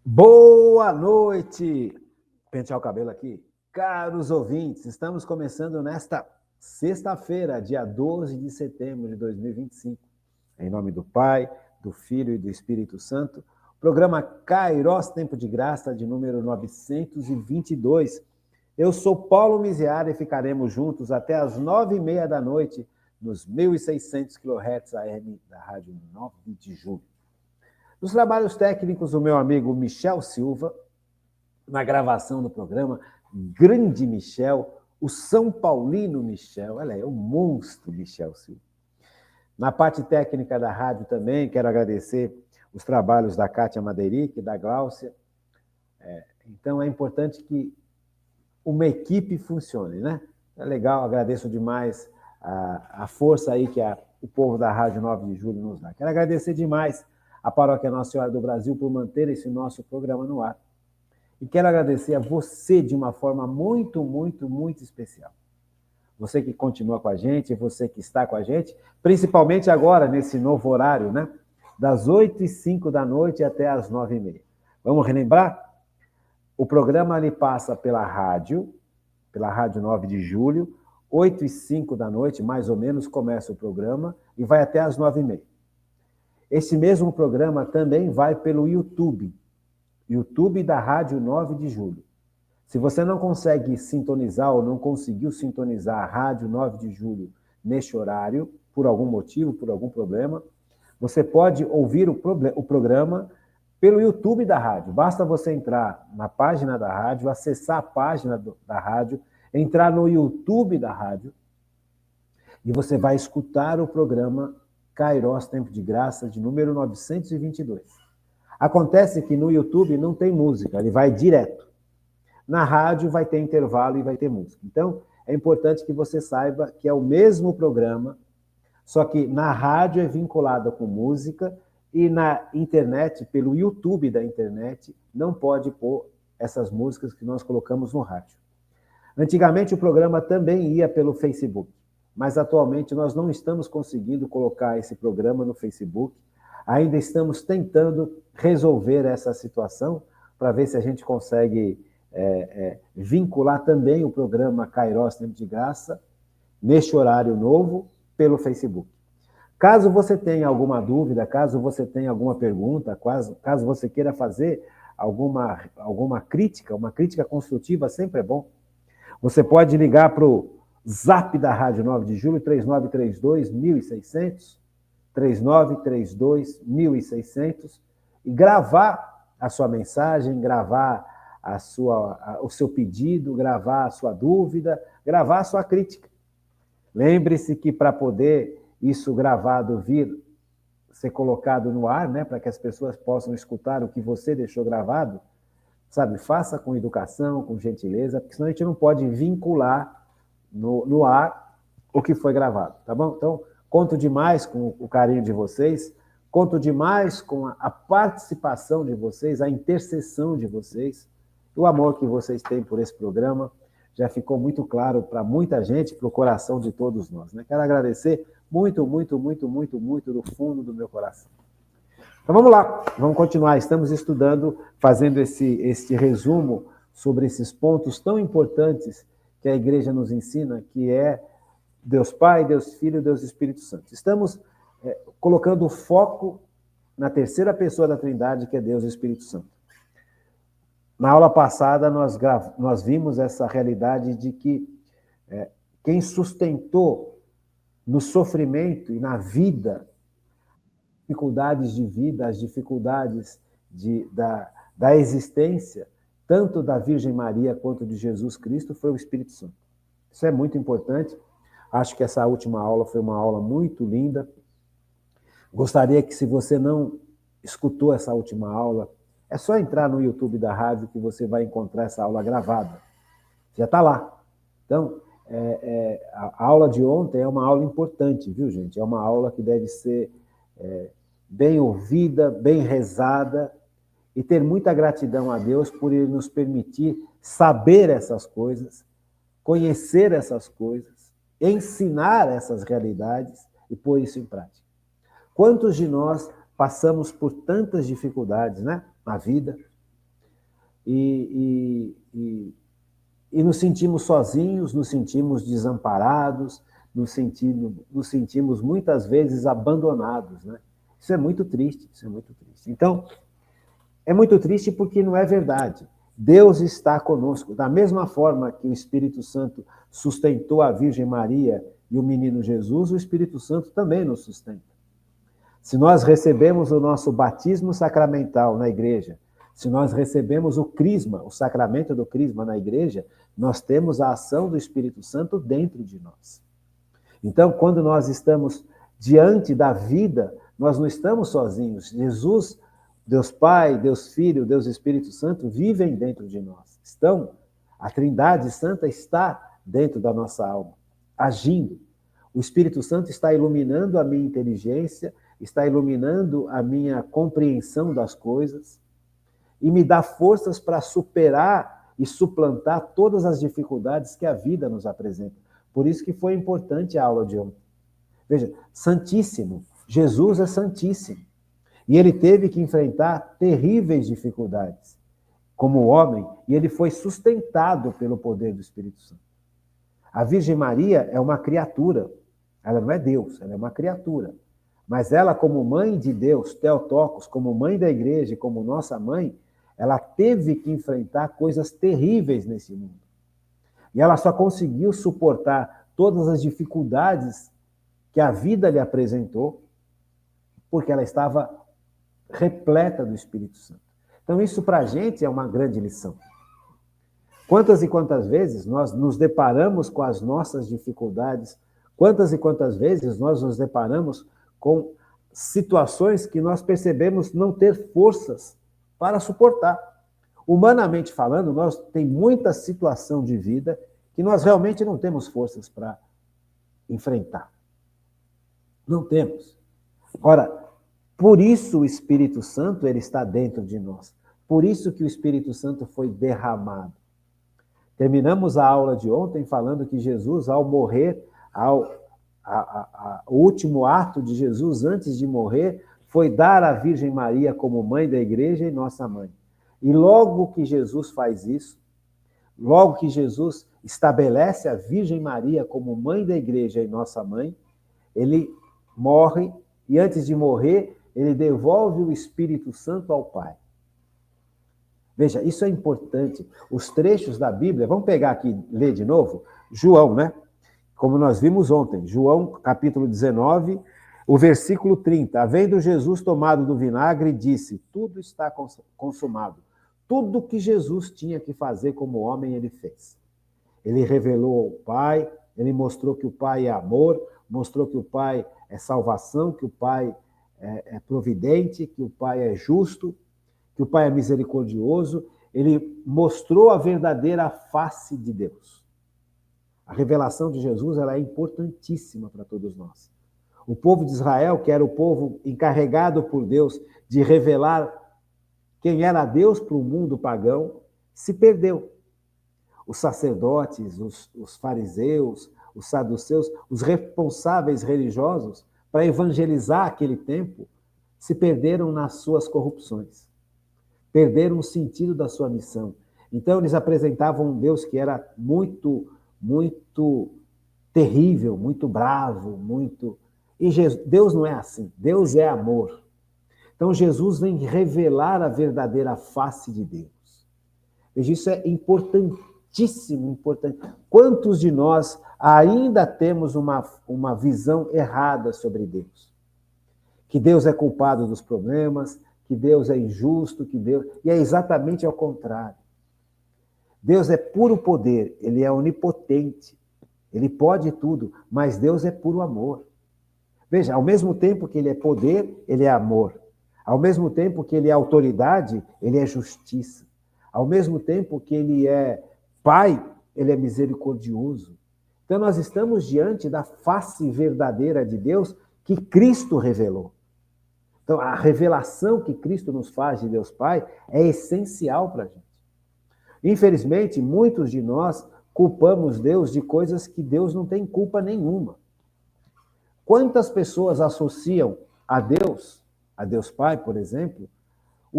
Boa noite! Pentear o cabelo aqui. Caros ouvintes, estamos começando nesta sexta-feira, dia 12 de setembro de 2025. Em nome do Pai, do Filho e do Espírito Santo, programa Kairos Tempo de Graça, de número 922. Eu sou Paulo Miziara e ficaremos juntos até as 9h30 da noite, nos 1.600 kHz AM da Rádio 9 de Julho. Nos trabalhos técnicos, o meu amigo Michel Silva, na gravação do programa, grande Michel, o São Paulino Michel, olha aí, o monstro Michel Silva. Na parte técnica da rádio também, quero agradecer os trabalhos da Kátia Madeiric, da Gláucia. Então, é importante que uma equipe funcione, né? É legal, agradeço demais a força aí que o povo da Rádio 9 de Julho nos dá. Quero agradecer demais a Paróquia Nossa Senhora do Brasil por manter esse nosso programa no ar. E quero agradecer a você de uma forma muito, muito, muito especial. Você que continua com a gente, você que está com a gente, principalmente agora, nesse novo horário, né? Das 8h05 da noite até as 9h30. Vamos relembrar? O programa ali passa pela rádio 9 de julho, 8h05 da noite, mais ou menos, começa o programa e vai até as 9h30. Esse mesmo programa também vai pelo YouTube da Rádio 9 de Julho. Se você não consegue sintonizar ou não conseguiu sintonizar a Rádio 9 de Julho neste horário, por algum motivo, por algum problema, você pode ouvir o programa pelo YouTube da rádio. Basta você entrar na página da rádio, acessar a página da rádio, entrar no YouTube da rádio e você vai escutar o programa Kairos Tempo de Graça, de número 922. Acontece que no YouTube não tem música, ele vai direto. Na rádio vai ter intervalo e vai ter música. Então, é importante que você saiba que é o mesmo programa, só que na rádio é vinculado com música e na internet, pelo YouTube da internet, não pode pôr essas músicas que nós colocamos no rádio. Antigamente o programa também ia pelo Facebook, mas atualmente nós não estamos conseguindo colocar esse programa no Facebook. Ainda estamos tentando resolver essa situação para ver se a gente consegue vincular também o programa Kairos Tempo de Graça neste horário novo pelo Facebook. Caso você tenha alguma dúvida, caso você tenha alguma pergunta, caso você queira fazer alguma crítica, uma crítica construtiva sempre é bom, você pode ligar para o Zap da Rádio 9 de Julho, 3932-1600, 3932-1600, e gravar a sua mensagem, gravar o seu pedido, gravar a sua dúvida, gravar a sua crítica. Lembre-se que para poder isso gravado ser colocado no ar, né, para que as pessoas possam escutar o que você deixou gravado, sabe, faça com educação, com gentileza, porque senão a gente não pode vincular no ar o que foi gravado, tá bom? Então, conto demais com o carinho de vocês, conto demais com a participação de vocês, a intercessão de vocês, o amor que vocês têm por esse programa. Já ficou muito claro para muita gente, para o coração de todos nós, né? Quero agradecer muito, muito, muito, muito, muito do fundo do meu coração. Então vamos lá, vamos continuar. Estamos estudando, fazendo esse resumo sobre esses pontos tão importantes que a igreja nos ensina, que é Deus Pai, Deus Filho e Deus Espírito Santo. Estamos colocando o foco na terceira pessoa da Trindade, que é Deus e Espírito Santo. Na aula passada, nós vimos essa realidade de que quem sustentou no sofrimento e na vida, dificuldades de vida, as dificuldades da existência, tanto da Virgem Maria quanto de Jesus Cristo, foi o Espírito Santo. Isso é muito importante. Acho que essa última aula foi uma aula muito linda. Gostaria que, se você não escutou essa última aula, é só entrar no YouTube da rádio que você vai encontrar essa aula gravada. Já está lá. Então, a aula de ontem é uma aula importante, viu, gente? É uma aula que deve ser bem ouvida, bem rezada, e ter muita gratidão a Deus por Ele nos permitir saber essas coisas, conhecer essas coisas, ensinar essas realidades e pôr isso em prática. Quantos de nós passamos por tantas dificuldades, né, na vida? e nos sentimos sozinhos, nos sentimos desamparados, nos sentimos muitas vezes abandonados, né? Isso é muito triste, isso é muito triste. Então, é muito triste porque não é verdade. Deus está conosco. Da mesma forma que o Espírito Santo sustentou a Virgem Maria e o menino Jesus, o Espírito Santo também nos sustenta. Se nós recebemos o nosso batismo sacramental na igreja, se nós recebemos o crisma, o sacramento do crisma na igreja, nós temos a ação do Espírito Santo dentro de nós. Então, quando nós estamos diante da vida, nós não estamos sozinhos. Jesus, Deus Pai, Deus Filho, Deus Espírito Santo vivem dentro de nós. A Trindade Santa está dentro da nossa alma, agindo. O Espírito Santo está iluminando a minha inteligência, está iluminando a minha compreensão das coisas e me dá forças para superar e suplantar todas as dificuldades que a vida nos apresenta. Por isso que foi importante a aula de ontem. Veja, Santíssimo, Jesus é Santíssimo. E ele teve que enfrentar terríveis dificuldades como homem, e ele foi sustentado pelo poder do Espírito Santo. A Virgem Maria é uma criatura, ela não é Deus, ela é uma criatura. Mas ela, como mãe de Deus, Theotokos, como mãe da igreja, como nossa mãe, ela teve que enfrentar coisas terríveis nesse mundo. E ela só conseguiu suportar todas as dificuldades que a vida lhe apresentou, porque ela estava repleta do Espírito Santo. Então, isso para a gente é uma grande lição. Quantas e quantas vezes nós nos deparamos com as nossas dificuldades, quantas e quantas vezes nós nos deparamos com situações que nós percebemos não ter forças para suportar. Humanamente falando, nós tem muita situação de vida que nós realmente não temos forças para enfrentar. Não temos. Ora, por isso o Espírito Santo ele está dentro de nós. Por isso que o Espírito Santo foi derramado. Terminamos a aula de ontem falando que Jesus, ao morrer, o último ato de Jesus antes de morrer foi dar a Virgem Maria como mãe da igreja e nossa mãe. E logo que Jesus faz isso, logo que Jesus estabelece a Virgem Maria como mãe da igreja e nossa mãe, ele morre e antes de morrer, ele devolve o Espírito Santo ao Pai. Veja, isso é importante. Os trechos da Bíblia, vamos pegar aqui, ler de novo? João, né? Como nós vimos ontem, João, capítulo 19, o versículo 30. Havendo Jesus tomado do vinagre, disse, tudo está consumado. Tudo que Jesus tinha que fazer como homem, ele fez. Ele revelou ao Pai, ele mostrou que o Pai é amor, mostrou que o Pai é salvação, que o Pai é providente, que o Pai é justo, que o Pai é misericordioso. Ele mostrou a verdadeira face de Deus. A revelação de Jesus ela é importantíssima para todos nós. O povo de Israel, que era o povo encarregado por Deus de revelar quem era Deus para o mundo pagão, se perdeu. Os sacerdotes, os fariseus, os saduceus, os responsáveis religiosos para evangelizar aquele tempo, se perderam nas suas corrupções. Perderam o sentido da sua missão. Então, eles apresentavam um Deus que era muito terrível, muito bravo, muito... E Deus não é assim. Deus é amor. Então, Jesus vem revelar a verdadeira face de Deus. Veja, isso é importantíssimo, importante. Quantos de nós ainda temos uma visão errada sobre Deus? Que Deus é culpado dos problemas, que Deus é injusto, que Deus... E é exatamente ao contrário. Deus é puro poder, ele é onipotente, ele pode tudo, mas Deus é puro amor. Veja, ao mesmo tempo que ele é poder, ele é amor. Ao mesmo tempo que ele é autoridade, ele é justiça. Ao mesmo tempo que ele é pai, ele é misericordioso. Então nós estamos diante da face verdadeira de Deus que Cristo revelou. Então a revelação que Cristo nos faz de Deus Pai é essencial para a gente. Infelizmente, muitos de nós culpamos Deus de coisas que Deus não tem culpa nenhuma. Quantas pessoas associam a Deus Pai, por exemplo,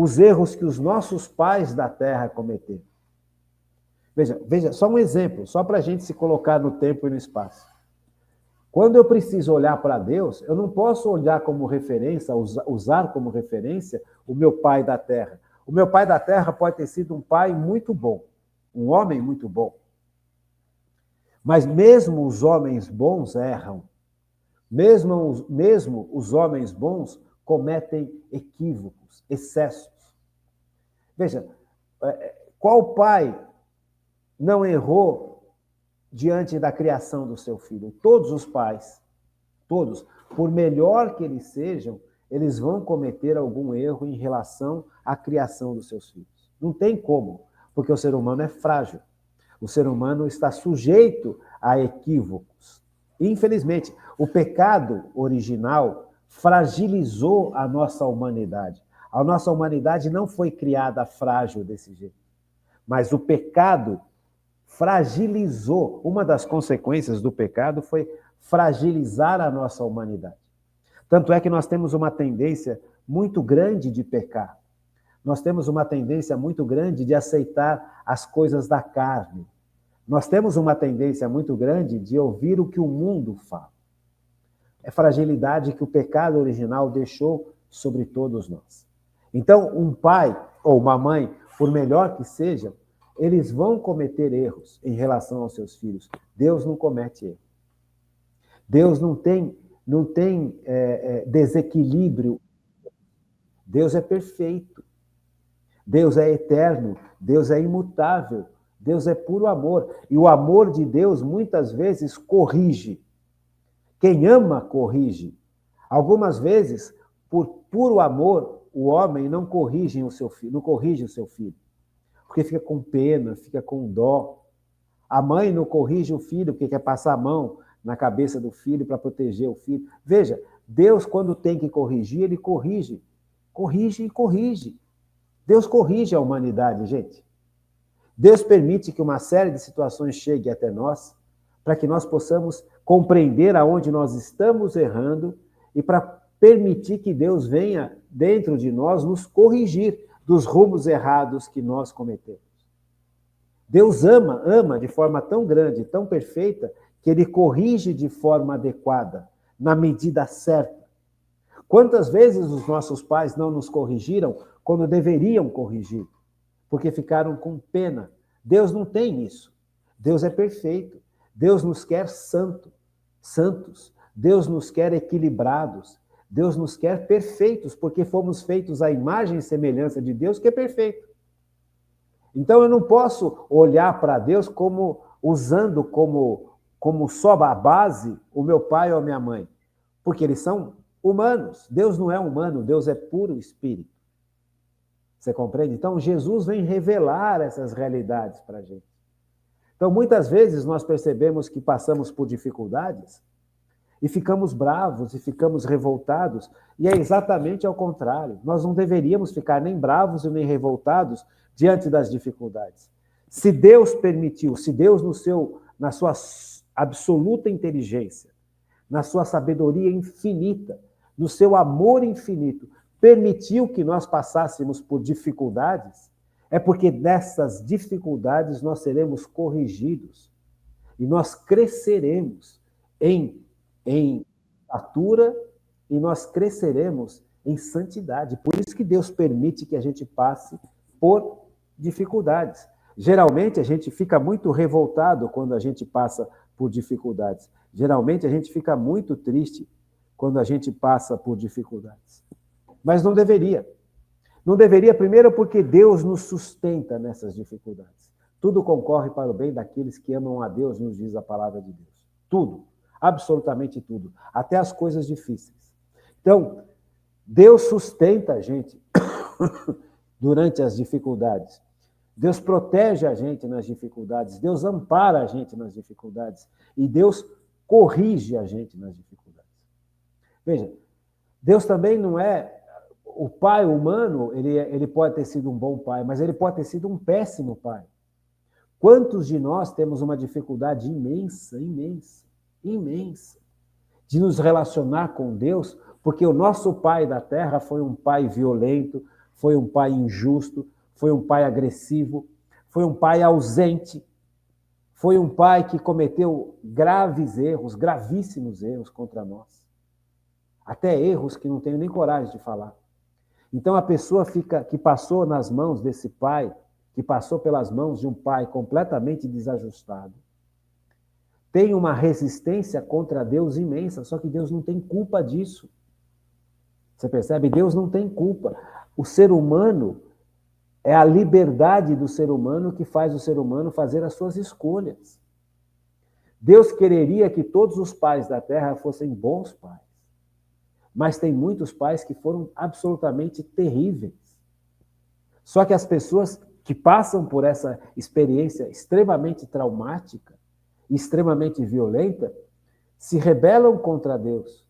os erros que os nossos pais da terra cometeram. Veja, só um exemplo, só para a gente se colocar no tempo e no espaço. Quando eu preciso olhar para Deus, eu não posso olhar como referência, usar como referência o meu pai da terra. O meu pai da terra pode ter sido um pai muito bom, um homem muito bom. Mas mesmo os homens bons erram. Mesmo os homens bons cometem equívocos, excessos. Veja, qual pai não errou diante da criação do seu filho? Todos os pais, todos, por melhor que eles sejam, eles vão cometer algum erro em relação à criação dos seus filhos. Não tem como, porque o ser humano é frágil. O ser humano está sujeito a equívocos. Infelizmente, o pecado original fragilizou a nossa humanidade. A nossa humanidade não foi criada frágil desse jeito, mas o pecado fragilizou. Uma das consequências do pecado foi fragilizar a nossa humanidade. Tanto é que nós temos uma tendência muito grande de pecar. Nós temos uma tendência muito grande de aceitar as coisas da carne. Nós temos uma tendência muito grande de ouvir o que o mundo fala. É fragilidade que o pecado original deixou sobre todos nós. Então, um pai ou uma mãe, por melhor que seja, eles vão cometer erros em relação aos seus filhos. Deus não comete erro. Deus não tem desequilíbrio. Deus é perfeito. Deus é eterno. Deus é imutável. Deus é puro amor. E o amor de Deus, muitas vezes, corrige. Quem ama, corrige. Algumas vezes, por puro amor, o homem não corrige o seu filho, porque fica com pena, fica com dó. A mãe não corrige o filho porque quer passar a mão na cabeça do filho para proteger o filho. Veja, Deus, quando tem que corrigir, ele corrige. Corrige e corrige. Deus corrige a humanidade, gente. Deus permite que uma série de situações chegue até nós para que nós possamos compreender aonde nós estamos errando e para permitir que Deus venha dentro de nós nos corrigir dos rumos errados que nós cometemos. Deus ama de forma tão grande, tão perfeita, que ele corrige de forma adequada, na medida certa. Quantas vezes os nossos pais não nos corrigiram quando deveriam corrigir? Porque ficaram com pena. Deus não tem isso. Deus é perfeito. Deus nos quer santos. Deus nos quer equilibrados. Deus nos quer perfeitos, porque fomos feitos à imagem e semelhança de Deus, que é perfeito. Então eu não posso olhar para Deus como usando como só a base o meu pai ou a minha mãe, porque eles são humanos. Deus não é humano, Deus é puro espírito. Você compreende? Então, Jesus vem revelar essas realidades para a gente. Então, muitas vezes nós percebemos que passamos por dificuldades e ficamos bravos e ficamos revoltados, e é exatamente ao contrário. Nós não deveríamos ficar nem bravos e nem revoltados diante das dificuldades. Se Deus permitiu, se Deus na sua absoluta inteligência, na sua sabedoria infinita, no seu amor infinito, permitiu que nós passássemos por dificuldades, é porque nessas dificuldades nós seremos corrigidos e nós cresceremos em estatura e nós cresceremos em santidade. Por isso que Deus permite que a gente passe por dificuldades. Geralmente a gente fica muito revoltado quando a gente passa por dificuldades. Geralmente a gente fica muito triste quando a gente passa por dificuldades. Mas não deveria. Não deveria, primeiro, porque Deus nos sustenta nessas dificuldades. Tudo concorre para o bem daqueles que amam a Deus, nos diz a palavra de Deus. Tudo, absolutamente tudo, até as coisas difíceis. Então, Deus sustenta a gente durante as dificuldades. Deus protege a gente nas dificuldades. Deus ampara a gente nas dificuldades. E Deus corrige a gente nas dificuldades. Veja, Deus também não é... O pai humano, ele pode ter sido um bom pai, mas ele pode ter sido um péssimo pai. Quantos de nós temos uma dificuldade imensa de nos relacionar com Deus, porque o nosso pai da terra foi um pai violento, foi um pai injusto, foi um pai agressivo, foi um pai ausente, foi um pai que cometeu graves erros, gravíssimos erros contra nós. Até erros que não tenho nem coragem de falar. Então a pessoa que passou nas mãos desse pai, que passou pelas mãos de um pai completamente desajustado, tem uma resistência contra Deus imensa, só que Deus não tem culpa disso. Você percebe? Deus não tem culpa. O ser humano, é a liberdade do ser humano que faz o ser humano fazer as suas escolhas. Deus quereria que todos os pais da terra fossem bons pais. Mas tem muitos pais que foram absolutamente terríveis. Só que as pessoas que passam por essa experiência extremamente traumática, extremamente violenta, se rebelam contra Deus.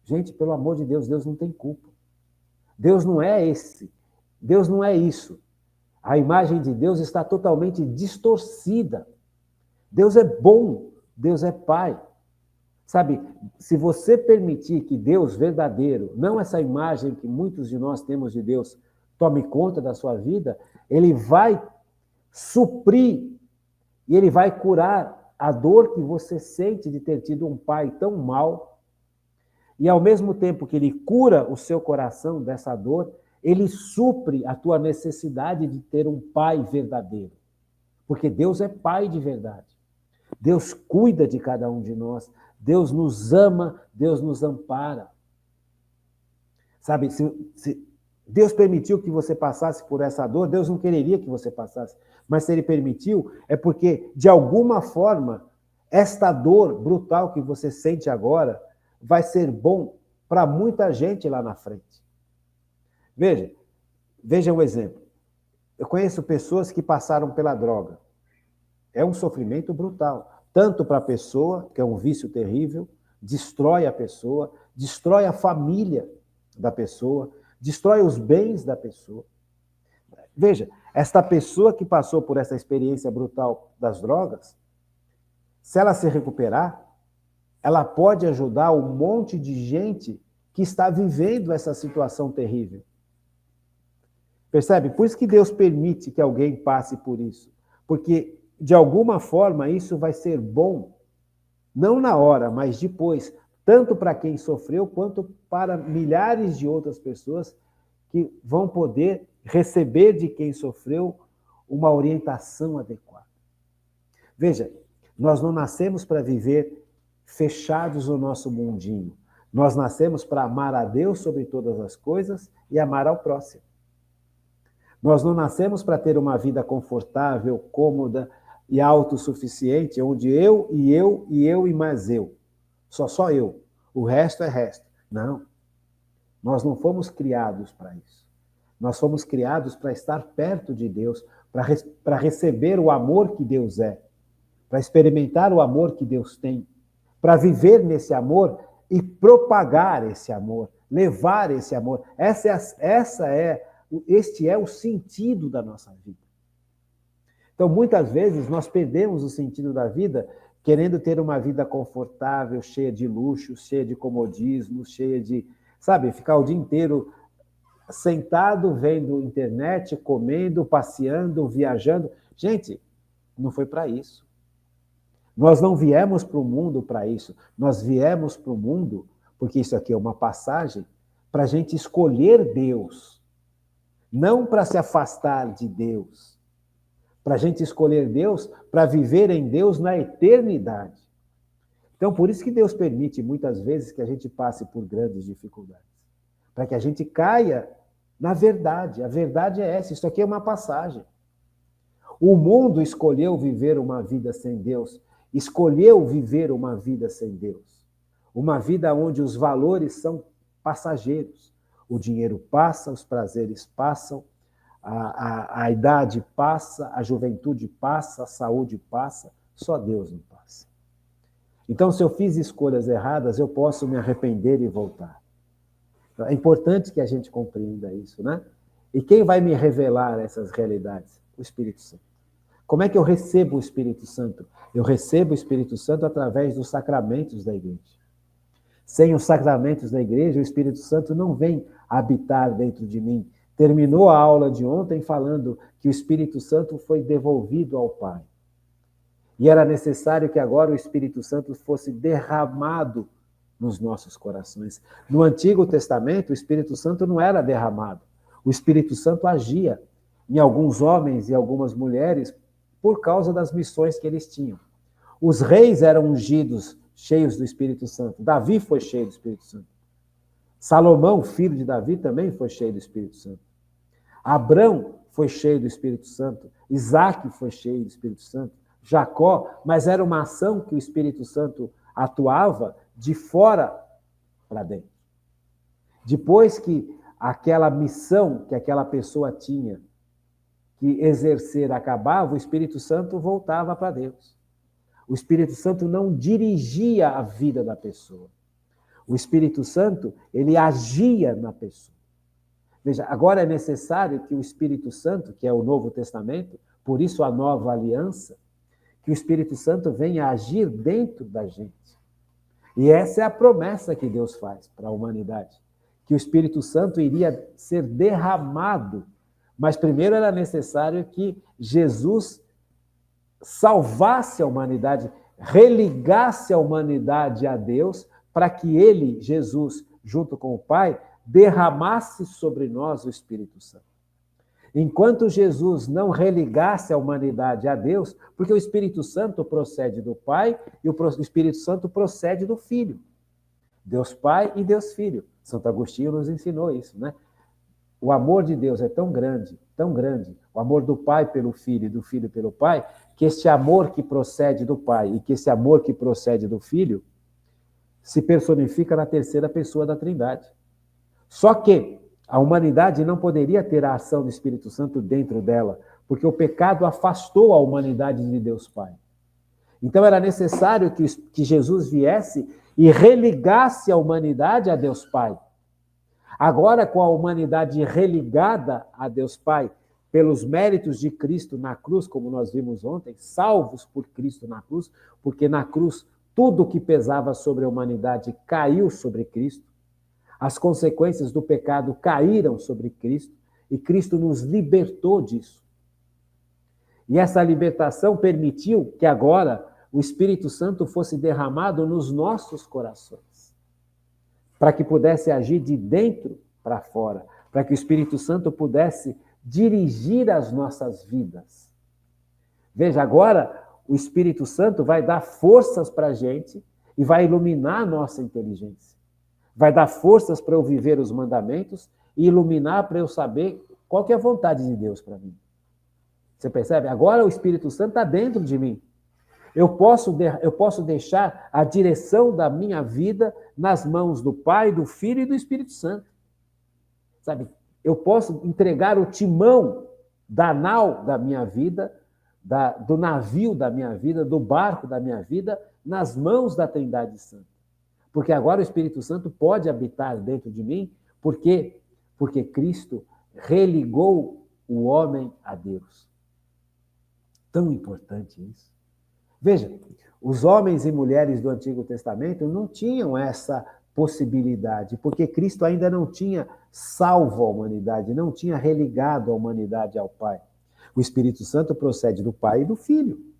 Gente, pelo amor de Deus, Deus não tem culpa. Deus não é esse. Deus não é isso. A imagem de Deus está totalmente distorcida. Deus é bom, Deus é Pai. Sabe, se você permitir que Deus verdadeiro, não essa imagem que muitos de nós temos de Deus, tome conta da sua vida, Ele vai suprir e Ele vai curar a dor que você sente de ter tido um pai tão mau. E ao mesmo tempo que Ele cura o seu coração dessa dor, Ele supre a tua necessidade de ter um pai verdadeiro. Porque Deus é pai de verdade. Deus cuida de cada um de nós. Deus nos ama, Deus nos ampara. Sabe, se Deus permitiu que você passasse por essa dor, Deus não quereria que você passasse. Mas se Ele permitiu, é porque, de alguma forma, esta dor brutal que você sente agora vai ser bom para muita gente lá na frente. Veja um exemplo. Eu conheço pessoas que passaram pela droga. É um sofrimento brutal. Tanto para a pessoa, que é um vício terrível, destrói a pessoa, destrói a família da pessoa, destrói os bens da pessoa. Veja, esta pessoa que passou por essa experiência brutal das drogas, se ela se recuperar, ela pode ajudar um monte de gente que está vivendo essa situação terrível. Percebe? Por isso que Deus permite que alguém passe por isso. Porque, de alguma forma, isso vai ser bom, não na hora, mas depois, tanto para quem sofreu, quanto para milhares de outras pessoas que vão poder receber de quem sofreu uma orientação adequada. Veja, nós não nascemos para viver fechados no nosso mundinho. Nós nascemos para amar a Deus sobre todas as coisas e amar ao próximo. Nós não nascemos para ter uma vida confortável, cômoda e autossuficiente, onde eu e mais eu. Só eu. O resto é resto. Não. Nós não fomos criados para isso. Nós fomos criados para estar perto de Deus, para receber o amor que Deus é, para experimentar o amor que Deus tem, para viver nesse amor e propagar esse amor, levar esse amor. Este é o sentido da nossa vida. Então, muitas vezes, nós perdemos o sentido da vida querendo ter uma vida confortável, cheia de luxo, cheia de comodismo, cheia de, sabe, ficar o dia inteiro sentado, vendo internet, comendo, passeando, viajando. Gente, não foi para isso. Nós não viemos para o mundo para isso. Nós viemos para o mundo, porque isso aqui é uma passagem, para a gente escolher Deus. Não para se afastar de Deus. Para a gente escolher Deus, para viver em Deus na eternidade. Então, por isso que Deus permite, muitas vezes, que a gente passe por grandes dificuldades. Para que a gente caia na verdade. A verdade é essa. Isso aqui é uma passagem. O mundo escolheu viver uma vida sem Deus. Escolheu viver uma vida sem Deus. Uma vida onde os valores são passageiros. O dinheiro passa, os prazeres passam, a idade passa, a juventude passa, a saúde passa, só Deus não passa. Então, se eu fiz escolhas erradas, eu posso me arrepender e voltar. É importante que a gente compreenda isso, né? E quem vai me revelar essas realidades? O Espírito Santo. Como é que eu recebo o Espírito Santo? Eu recebo o Espírito Santo através dos sacramentos da igreja. Sem os sacramentos da igreja, o Espírito Santo não vem habitar dentro de mim, Terminou a aula de ontem falando que o Espírito Santo foi devolvido ao Pai. E era necessário que agora o Espírito Santo fosse derramado nos nossos corações. No Antigo Testamento, o Espírito Santo não era derramado. O Espírito Santo agia em alguns homens e algumas mulheres por causa das missões que eles tinham. Os reis eram ungidos, cheios do Espírito Santo. Davi foi cheio do Espírito Santo. Salomão, filho de Davi, também foi cheio do Espírito Santo. Abrão foi cheio do Espírito Santo. Isaac foi cheio do Espírito Santo. Jacó, mas era uma ação que o Espírito Santo atuava de fora para dentro. Depois que aquela missão que aquela pessoa tinha que exercer acabava, o Espírito Santo voltava para Deus. O Espírito Santo não dirigia a vida da pessoa. O Espírito Santo, ele agia na pessoa. Veja, agora é necessário que o Espírito Santo, que é o Novo Testamento, por isso a nova aliança, que o Espírito Santo venha agir dentro da gente. E essa é a promessa que Deus faz para a humanidade, que o Espírito Santo iria ser derramado, mas primeiro era necessário que Jesus salvasse a humanidade, religasse a humanidade a Deus, para que ele, Jesus, junto com o Pai, derramasse sobre nós o Espírito Santo. Enquanto Jesus não religasse a humanidade a Deus, porque o Espírito Santo procede do Pai e o Espírito Santo procede do Filho. Deus Pai e Deus Filho. Santo Agostinho nos ensinou isso, né? O amor de Deus é tão grande, o amor do Pai pelo Filho e do Filho pelo Pai, que este amor que procede do Pai e que esse amor que procede do Filho se personifica na terceira pessoa da Trindade. Só que a humanidade não poderia ter a ação do Espírito Santo dentro dela, porque o pecado afastou a humanidade de Deus Pai. Então era necessário que Jesus viesse e religasse a humanidade a Deus Pai. Agora, com a humanidade religada a Deus Pai, pelos méritos de Cristo na cruz, como nós vimos ontem, salvos por Cristo na cruz, porque na cruz tudo que pesava sobre a humanidade caiu sobre Cristo, as consequências do pecado caíram sobre Cristo, e Cristo nos libertou disso. E essa libertação permitiu que agora o Espírito Santo fosse derramado nos nossos corações, para que pudesse agir de dentro para fora, para que o Espírito Santo pudesse dirigir as nossas vidas. Veja, agora o Espírito Santo vai dar forças para a gente e vai iluminar a nossa inteligência. Vai dar forças para eu viver os mandamentos e iluminar para eu saber qual que é a vontade de Deus para mim. Você percebe? Agora o Espírito Santo está dentro de mim. Eu posso deixar a direção da minha vida nas mãos do Pai, do Filho e do Espírito Santo. Sabe? Eu posso entregar o timão da nau da minha vida, do navio da minha vida, do barco da minha vida, nas mãos da Trindade Santa. Porque agora o Espírito Santo pode habitar dentro de mim, porque Cristo religou o homem a Deus. Tão importante isso. Veja, os homens e mulheres do Antigo Testamento não tinham essa possibilidade, porque Cristo ainda não tinha salvo a humanidade, não tinha religado a humanidade ao Pai. O Espírito Santo procede do Pai e do Filho.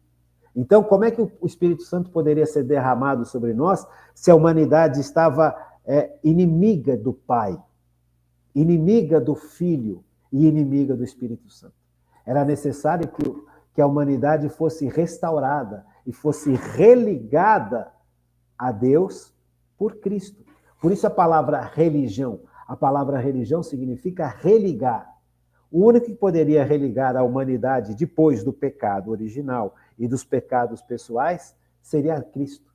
Então, como é que o Espírito Santo poderia ser derramado sobre nós se a humanidade estava inimiga do Pai, inimiga do Filho e inimiga do Espírito Santo? Era necessário que a humanidade fosse restaurada e fosse religada a Deus por Cristo. Por isso a palavra religião significa religar. O único que poderia religar a humanidade depois do pecado original e dos pecados pessoais seria Cristo.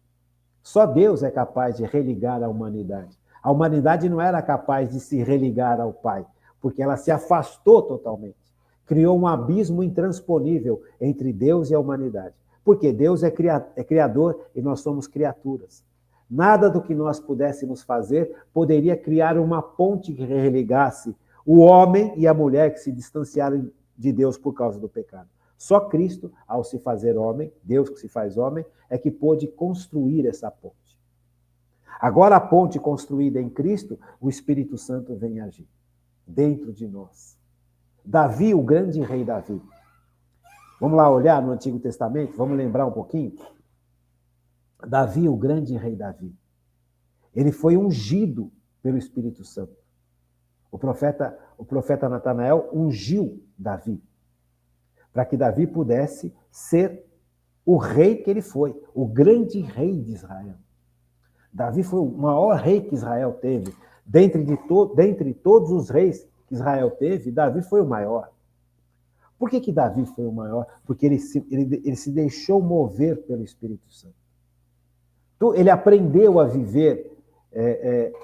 Só Deus é capaz de religar a humanidade. A humanidade não era capaz de se religar ao Pai, porque ela se afastou totalmente. Criou um abismo intransponível entre Deus e a humanidade. Porque Deus é criador e nós somos criaturas. Nada do que nós pudéssemos fazer poderia criar uma ponte que religasse o homem e a mulher que se distanciaram de Deus por causa do pecado. Só Cristo, ao se fazer homem, Deus que se faz homem, é que pôde construir essa ponte. Agora a ponte construída em Cristo, o Espírito Santo vem agir. dentro de nós. Davi, o grande rei Davi. Vamos lá olhar no Antigo Testamento, vamos lembrar um pouquinho? Davi, o grande rei Davi. Ele foi ungido pelo Espírito Santo. O profeta Natanael ungiu Davi, para que Davi pudesse ser o rei que ele foi, o grande rei de Israel. Davi foi o maior rei que Israel teve. Dentre todos os reis que Israel teve, Davi foi o maior. Por que Davi foi o maior? Porque ele se deixou mover pelo Espírito Santo. Então, ele aprendeu a viver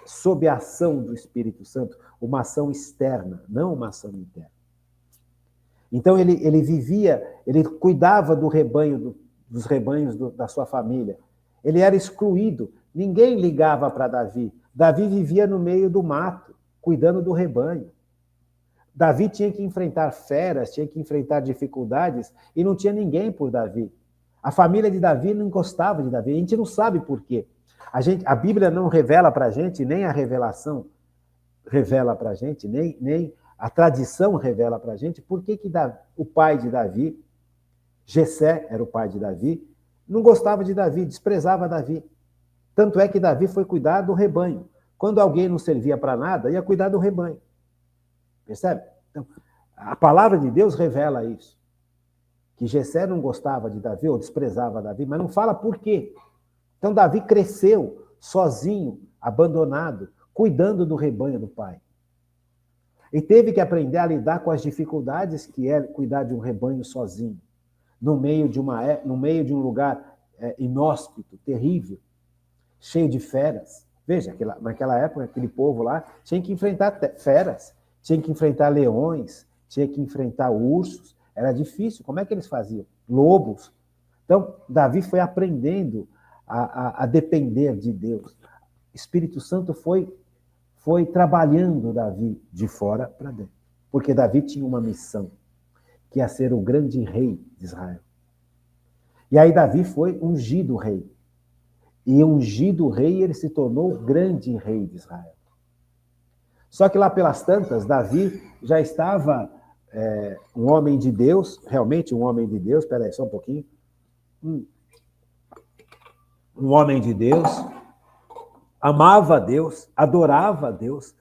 sob a ação do Espírito Santo, uma ação externa, não uma ação interna. Então, ele vivia, ele cuidava do rebanho, dos rebanhos da sua família. Ele era excluído, ninguém ligava para Davi. Davi vivia no meio do mato, cuidando do rebanho. Davi tinha que enfrentar feras, tinha que enfrentar dificuldades, e não tinha ninguém por Davi. A família de Davi não gostava de Davi, a gente não sabe por quê. A Bíblia não revela para a gente, nem a revelação revela para a gente, nem a tradição revela para a gente, por que o pai de Davi, Jessé era o pai de Davi, não gostava de Davi, desprezava Davi. Tanto é que Davi foi cuidar do rebanho. Quando alguém não servia para nada, ia cuidar do rebanho. Percebe? Então, a palavra de Deus revela isso. Que Jessé não gostava de Davi ou desprezava Davi, mas não fala por quê. Então Davi cresceu sozinho, abandonado, cuidando do rebanho do pai. E teve que aprender a lidar com as dificuldades que é cuidar de um rebanho sozinho, no meio de um lugar inóspito, terrível, cheio de feras. Veja, naquela época, aquele povo lá tinha que enfrentar feras, tinha que enfrentar leões, tinha que enfrentar ursos. Era difícil. Como é que eles faziam? Lobos. Então, Davi foi aprendendo a depender de Deus. O Espírito Santo foi trabalhando Davi de fora para dentro. Porque Davi tinha uma missão, que ia ser o grande rei de Israel. E aí Davi foi ungido rei. E ungido rei, ele se tornou o grande rei de Israel. Só que lá pelas tantas, Davi já estava um homem de Deus, realmente um homem de Deus, espera aí só um pouquinho. Um homem de Deus, amava a Deus, adorava a Deus.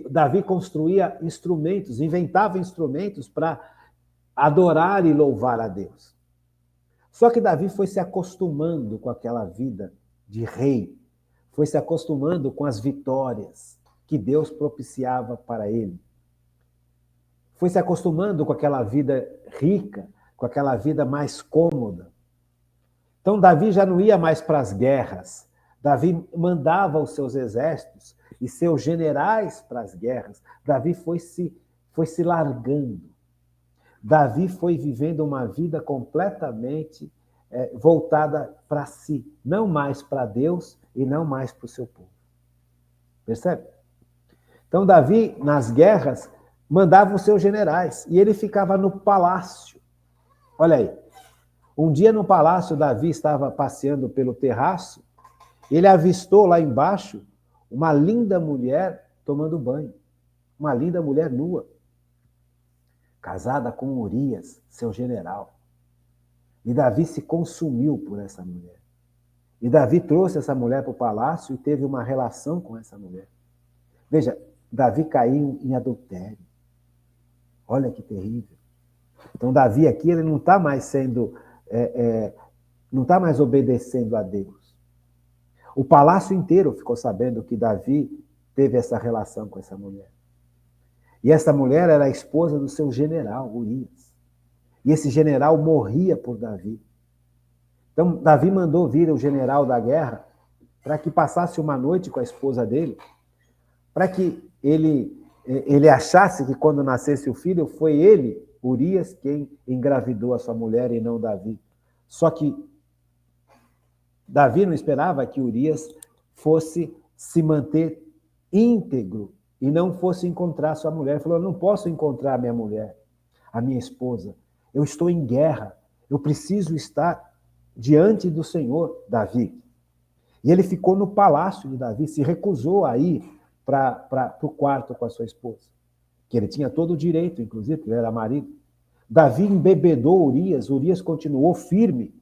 Davi construía instrumentos, inventava instrumentos para adorar e louvar a Deus. Só que Davi foi se acostumando com aquela vida de rei, foi se acostumando com as vitórias que Deus propiciava para ele. Foi se acostumando com aquela vida rica, com aquela vida mais cômoda. Então, Davi já não ia mais para as guerras. Davi mandava os seus exércitos e seus generais para as guerras. Davi foi se largando. Davi foi vivendo uma vida completamente voltada para si, não mais para Deus e não mais para o seu povo. Percebe? Então, Davi, nas guerras, mandava os seus generais e ele ficava no palácio. Olha aí. Um dia no palácio, Davi estava passeando pelo terraço, ele avistou lá embaixo uma linda mulher tomando banho. Uma linda mulher nua, casada com Urias, seu general. E Davi se consumiu por essa mulher. E Davi trouxe essa mulher para o palácio e teve uma relação com essa mulher. Veja, Davi caiu em adultério. Olha que terrível. Então, Davi aqui, ele não está mais sendo... não está mais obedecendo a Deus. O palácio inteiro ficou sabendo que Davi teve essa relação com essa mulher. E essa mulher era a esposa do seu general, Urias. E esse general morria por Davi. Então, Davi mandou vir o general da guerra para que passasse uma noite com a esposa dele, para que ele achasse que quando nascesse o filho, foi ele, Urias, quem engravidou a sua mulher e não Davi. Só que Davi não esperava que Urias fosse se manter íntegro e não fosse encontrar sua mulher. Ele falou, eu não posso encontrar minha mulher, a minha esposa. Eu estou em guerra, eu preciso estar diante do Senhor, Davi. E ele ficou no palácio de Davi, se recusou a ir para o quarto com a sua esposa. que ele tinha todo o direito, inclusive, porque ele era marido. Davi embebedou Urias, Urias continuou firme,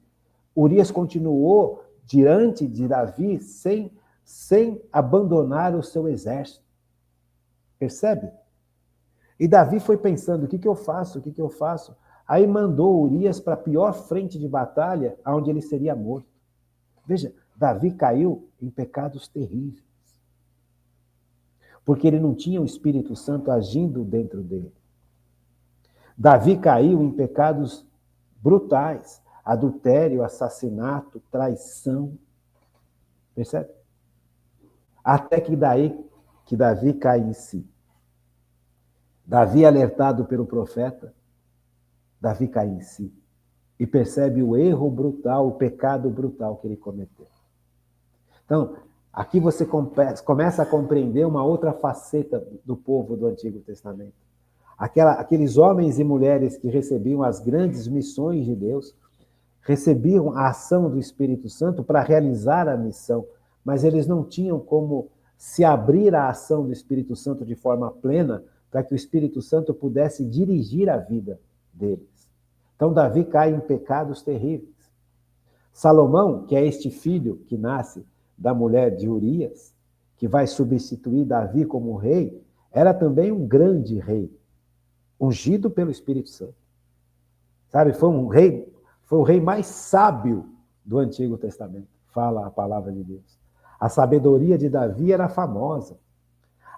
Urias continuou diante de Davi sem abandonar o seu exército. Percebe? E Davi foi pensando, o que eu faço, o que eu faço? Aí mandou Urias para a pior frente de batalha, onde ele seria morto. Veja, Davi caiu em pecados terríveis, porque ele não tinha o Espírito Santo agindo dentro dele. Davi caiu em pecados brutais, adultério, assassinato, traição. Percebe? Até que Davi cai em si. Davi, alertado pelo profeta, Davi cai em si e percebe o erro brutal, o pecado brutal que ele cometeu. Então, aqui você começa a compreender uma outra faceta do povo do Antigo Testamento. Aqueles homens e mulheres que recebiam as grandes missões de Deus, recebiam a ação do Espírito Santo para realizar a missão, mas eles não tinham como se abrir à ação do Espírito Santo de forma plena para que o Espírito Santo pudesse dirigir a vida deles. Então, Davi cai em pecados terríveis. Salomão, que é este filho que nasce da mulher de Urias, que vai substituir Davi como rei, era também um grande rei, ungido pelo Espírito Santo. Sabe, foi o rei mais sábio do Antigo Testamento, fala a palavra de Deus. A sabedoria de Davi era famosa.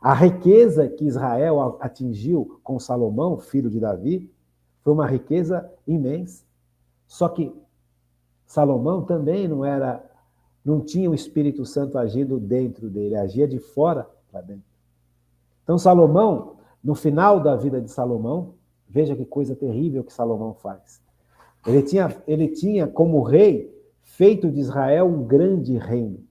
A riqueza que Israel atingiu com Salomão, filho de Davi, foi uma riqueza imensa. Só que Salomão também não tinha o Espírito Santo agindo dentro dele, agia de fora para dentro. Então Salomão, no final da vida de Salomão, veja que coisa terrível que Salomão faz. Ele tinha como rei feito de Israel um grande reino.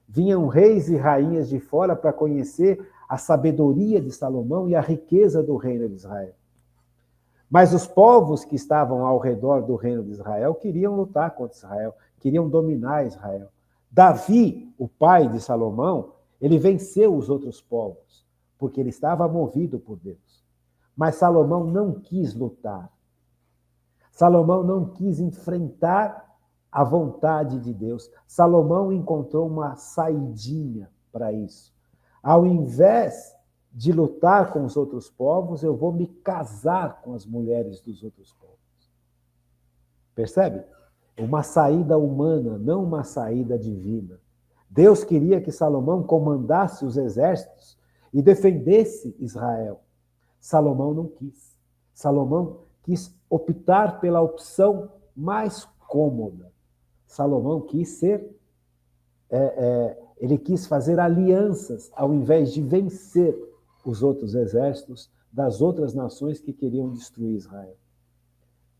Vinham reis e rainhas de fora para conhecer a sabedoria de Salomão e a riqueza do reino de Israel. Mas os povos que estavam ao redor do reino de Israel queriam lutar contra Israel, queriam dominar Israel. Davi, o pai de Salomão, ele venceu os outros povos, porque ele estava movido por Deus. Mas Salomão não quis lutar. Salomão não quis enfrentar a vontade de Deus. Salomão encontrou uma saidinha para isso. Ao invés de lutar com os outros povos, eu vou me casar com as mulheres dos outros povos. Percebe? Uma saída humana, não uma saída divina. Deus queria que Salomão comandasse os exércitos e defendesse Israel. Salomão não quis. Salomão quis optar pela opção mais cômoda. Salomão quis ele quis fazer alianças ao invés de vencer os outros exércitos das outras nações que queriam destruir Israel.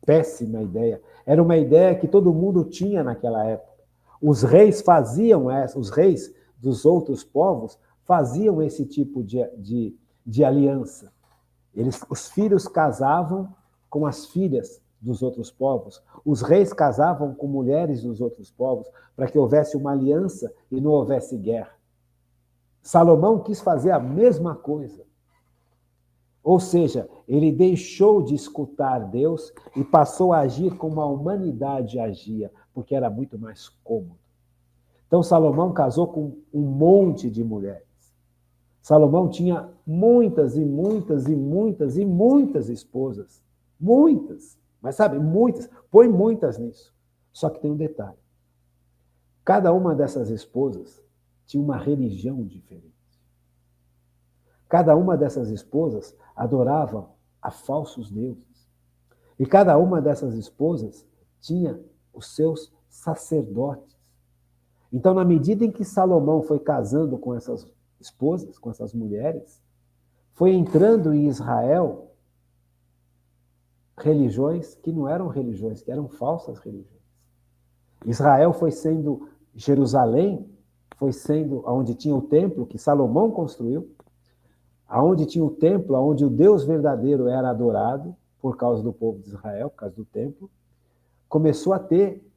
Péssima ideia. Era uma ideia que todo mundo tinha naquela época. Os reis os reis dos outros povos faziam esse tipo de aliança. Os filhos casavam com as filhas dos outros povos. Os reis casavam com mulheres dos outros povos para que houvesse uma aliança e não houvesse guerra. Salomão quis fazer a mesma coisa. Ou seja, ele deixou de escutar Deus e passou a agir como a humanidade agia, porque era muito mais cômodo. Então Salomão casou com um monte de mulheres. Salomão tinha muitas e muitas e muitas e muitas esposas. Muitas. Mas sabe, muitas. Põe muitas nisso. Só que tem um detalhe. Cada uma dessas esposas tinha uma religião diferente. Cada uma dessas esposas adorava a falsos deuses. E cada uma dessas esposas tinha os seus sacerdotes. Então, na medida em que Salomão foi casando com essas esposas, com essas mulheres, foi entrando em Israel religiões que não eram religiões, que eram falsas religiões. Israel foi sendo, Jerusalém foi sendo onde tinha o templo que Salomão construiu, aonde tinha o templo, aonde o Deus verdadeiro era adorado por causa do povo de Israel, por causa do templo, começou a ter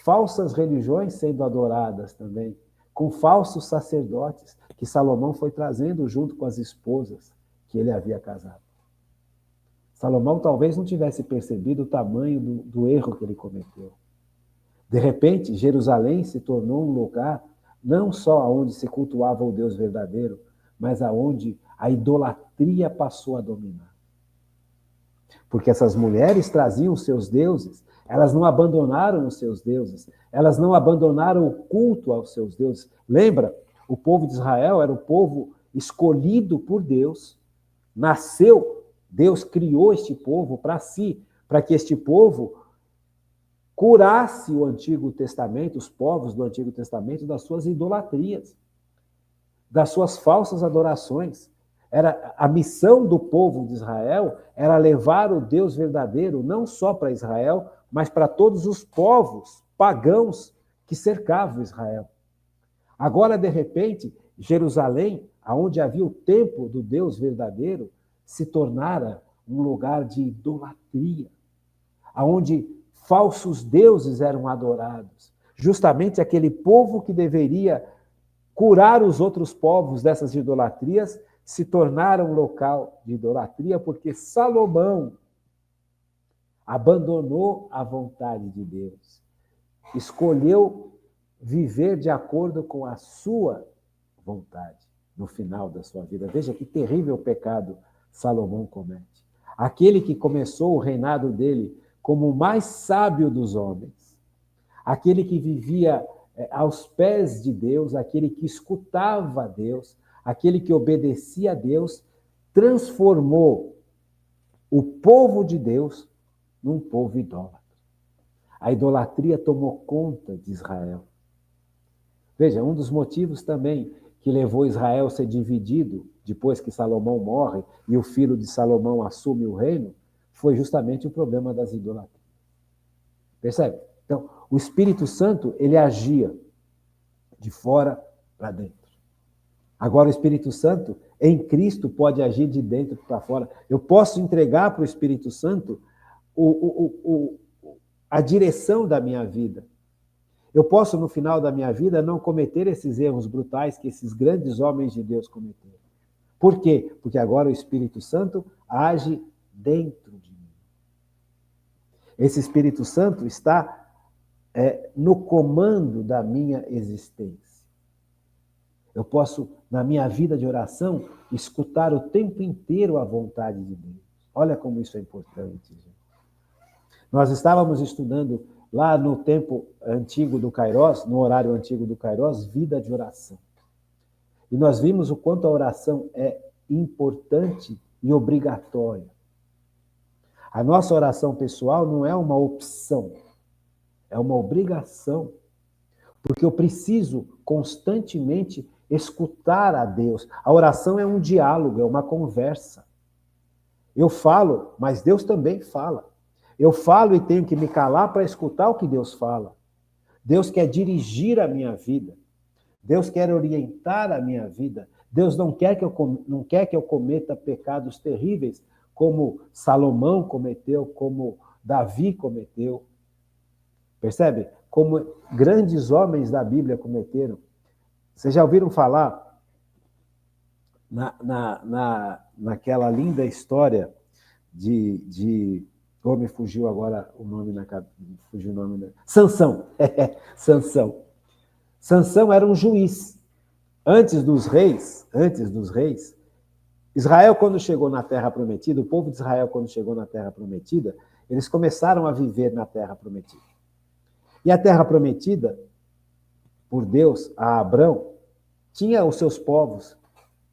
falsas religiões sendo adoradas também, com falsos sacerdotes que Salomão foi trazendo junto com as esposas que ele havia casado. Salomão talvez não tivesse percebido o tamanho do erro que ele cometeu. De repente, Jerusalém se tornou um lugar não só onde se cultuava o Deus verdadeiro, mas aonde a idolatria passou a dominar. Porque essas mulheres traziam os seus deuses, elas não abandonaram os seus deuses, elas não abandonaram o culto aos seus deuses. Lembra? O povo de Israel era o povo escolhido por Deus, nasceu, Deus criou este povo para si, para que este povo curasse o Antigo Testamento, os povos do Antigo Testamento, das suas idolatrias, das suas falsas adorações. Era a missão do povo de Israel era levar o Deus verdadeiro não só para Israel, mas para todos os povos pagãos que cercavam Israel. Agora, de repente, Jerusalém, aonde havia o templo do Deus verdadeiro, se tornara um lugar de idolatria, aonde falsos deuses eram adorados. Justamente aquele povo que deveria curar os outros povos dessas idolatrias se tornaram um local de idolatria porque Salomão abandonou a vontade de Deus, escolheu viver de acordo com a sua vontade no final da sua vida. Veja que terrível pecado Salomão comete. Aquele que começou o reinado dele como o mais sábio dos homens, aquele que vivia aos pés de Deus, aquele que escutava a Deus, aquele que obedecia a Deus, transformou o povo de Deus num povo idólatra. A idolatria tomou conta de Israel. Veja, um dos motivos também que levou Israel a ser dividido depois que Salomão morre e o filho de Salomão assume o reino, foi justamente o problema das idolatrias. Percebe? Então, o Espírito Santo, ele agia de fora para dentro. Agora, o Espírito Santo, em Cristo, pode agir de dentro para fora. Eu posso entregar para o Espírito Santo a direção da minha vida. Eu posso, no final da minha vida, não cometer esses erros brutais que esses grandes homens de Deus cometeram. Por quê? Porque agora o Espírito Santo age dentro de mim. Esse Espírito Santo está no comando da minha existência. Eu posso, na minha vida de oração, escutar o tempo inteiro a vontade de Deus. Olha como isso é importante, gente. Nós estávamos estudando lá no tempo antigo do Kairos, no horário antigo do Kairos, vida de oração. E nós vimos o quanto a oração é importante e obrigatória. A nossa oração pessoal não é uma opção, é uma obrigação. Porque eu preciso constantemente escutar a Deus. A oração é um diálogo, é uma conversa. Eu falo, mas Deus também fala. Eu falo e tenho que me calar para escutar o que Deus fala. Deus quer dirigir a minha vida. Deus quer orientar a minha vida. Deus não quer que eu cometa pecados terríveis, como Salomão cometeu, como Davi cometeu. Percebe? Como grandes homens da Bíblia cometeram. Vocês já ouviram falar naquela linda história de me fugiu agora o nome na cabeça. Fugiu o nome. Sansão. Sansão. Sansão era um juiz. Antes dos reis, Israel, quando chegou na Terra Prometida, o povo de Israel, quando chegou na Terra Prometida, eles começaram a viver na Terra Prometida. E a Terra Prometida, por Deus, a Abrão, tinha os seus povos,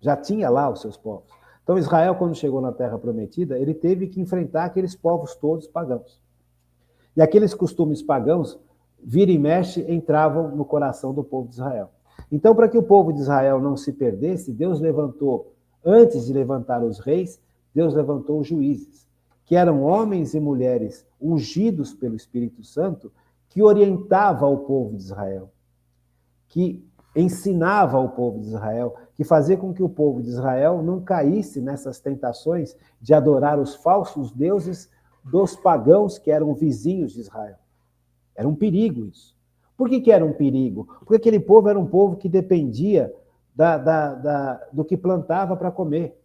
já tinha lá os seus povos. Então, Israel, quando chegou na Terra Prometida, ele teve que enfrentar aqueles povos todos pagãos. E aqueles costumes pagãos, vira e mexe, entravam no coração do povo de Israel. Então, para que o povo de Israel não se perdesse, Deus levantou, antes de levantar os reis, Deus levantou os juízes, que eram homens e mulheres ungidos pelo Espírito Santo, que orientava o povo de Israel, que ensinava o povo de Israel, que fazia com que o povo de Israel não caísse nessas tentações de adorar os falsos deuses dos pagãos que eram vizinhos de Israel. Era um perigo isso. Por que era um perigo? Porque aquele povo era um povo que dependia do que plantava para comer.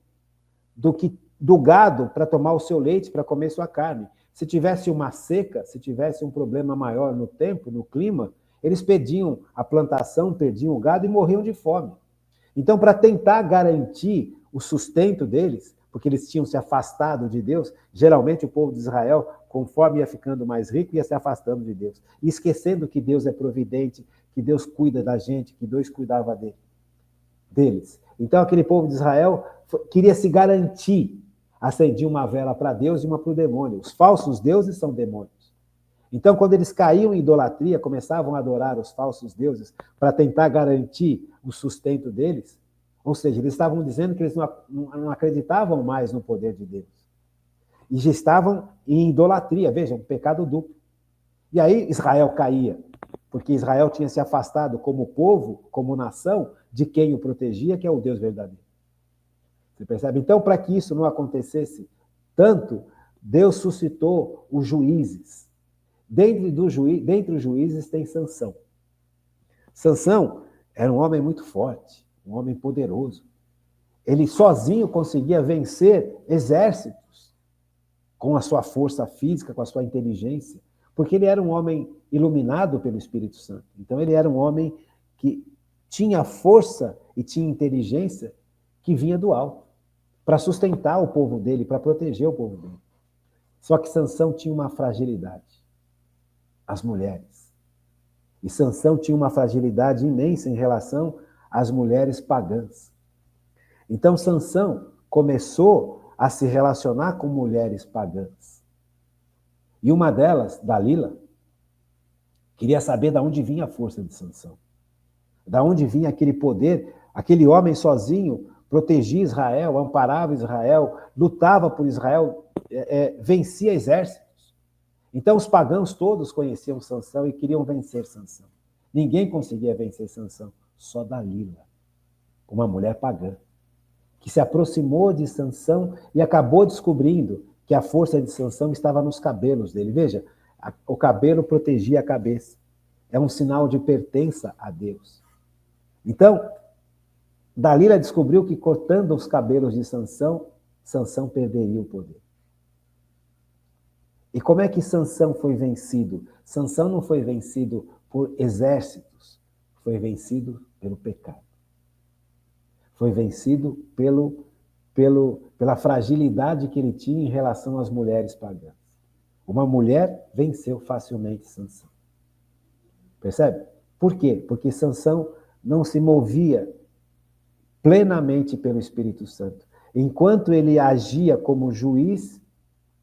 do gado para tomar o seu leite, para comer sua carne. Se tivesse uma seca, se tivesse um problema maior no tempo, no clima, eles perdiam a plantação, perdiam o gado e morriam de fome. Então, para tentar garantir o sustento deles, porque eles tinham se afastado de Deus, geralmente o povo de Israel, conforme ia ficando mais rico, ia se afastando de Deus, e esquecendo que Deus é providente, que Deus cuida da gente, que Deus cuidava deles. Então, aquele povo de Israel queria se garantir, acendia uma vela para Deus e uma para o demônio. Os falsos deuses são demônios. Então, quando eles caíam em idolatria, começavam a adorar os falsos deuses para tentar garantir o sustento deles, ou seja, eles estavam dizendo que eles não acreditavam mais no poder de Deus. E já estavam em idolatria, veja, um pecado duplo. E aí Israel caía, porque Israel tinha se afastado como povo, como nação, de quem o protegia, que é o Deus verdadeiro. Você percebe? Então, para que isso não acontecesse tanto, Deus suscitou os juízes. Dentre os juízes tem Sansão. Sansão era um homem muito forte, um homem poderoso. Ele sozinho conseguia vencer exércitos com a sua força física, com a sua inteligência, porque ele era um homem iluminado pelo Espírito Santo. Então ele era um homem que tinha força e tinha inteligência que vinha do alto, para sustentar o povo dele, para proteger o povo dele. Só que Sansão tinha uma fragilidade, as mulheres. E Sansão tinha uma fragilidade imensa em relação às mulheres pagãs. Então Sansão começou a se relacionar com mulheres pagãs. E uma delas, Dalila, queria saber de onde vinha a força de Sansão. De onde vinha aquele poder, aquele homem sozinho protegia Israel, amparava Israel, lutava por Israel, vencia exércitos. Então os pagãos todos conheciam Sansão e queriam vencer Sansão. Ninguém conseguia vencer Sansão, só Dalila, uma mulher pagã, que se aproximou de Sansão e acabou descobrindo que a força de Sansão estava nos cabelos dele. Veja, o cabelo protegia a cabeça. É um sinal de pertença a Deus. Então, Dalila descobriu que cortando os cabelos de Sansão, Sansão perderia o poder. E como é que Sansão foi vencido? Sansão não foi vencido por exércitos, foi vencido pelo pecado. Foi vencido pela fragilidade que ele tinha em relação às mulheres pagãs. Uma mulher venceu facilmente Sansão. Percebe? Por quê? Porque Sansão não se movia plenamente pelo Espírito Santo. Enquanto ele agia como juiz,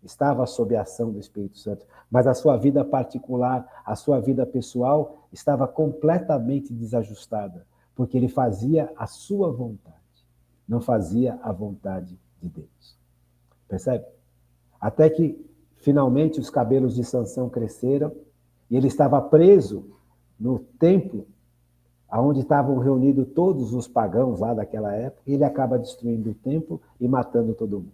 estava sob a ação do Espírito Santo, mas a sua vida particular, a sua vida pessoal estava completamente desajustada, porque ele fazia a sua vontade, não fazia a vontade de Deus. Percebe? Até que, finalmente, os cabelos de Sansão cresceram e ele estava preso no templo onde estavam reunidos todos os pagãos lá daquela época, e ele acaba destruindo o templo e matando todo mundo.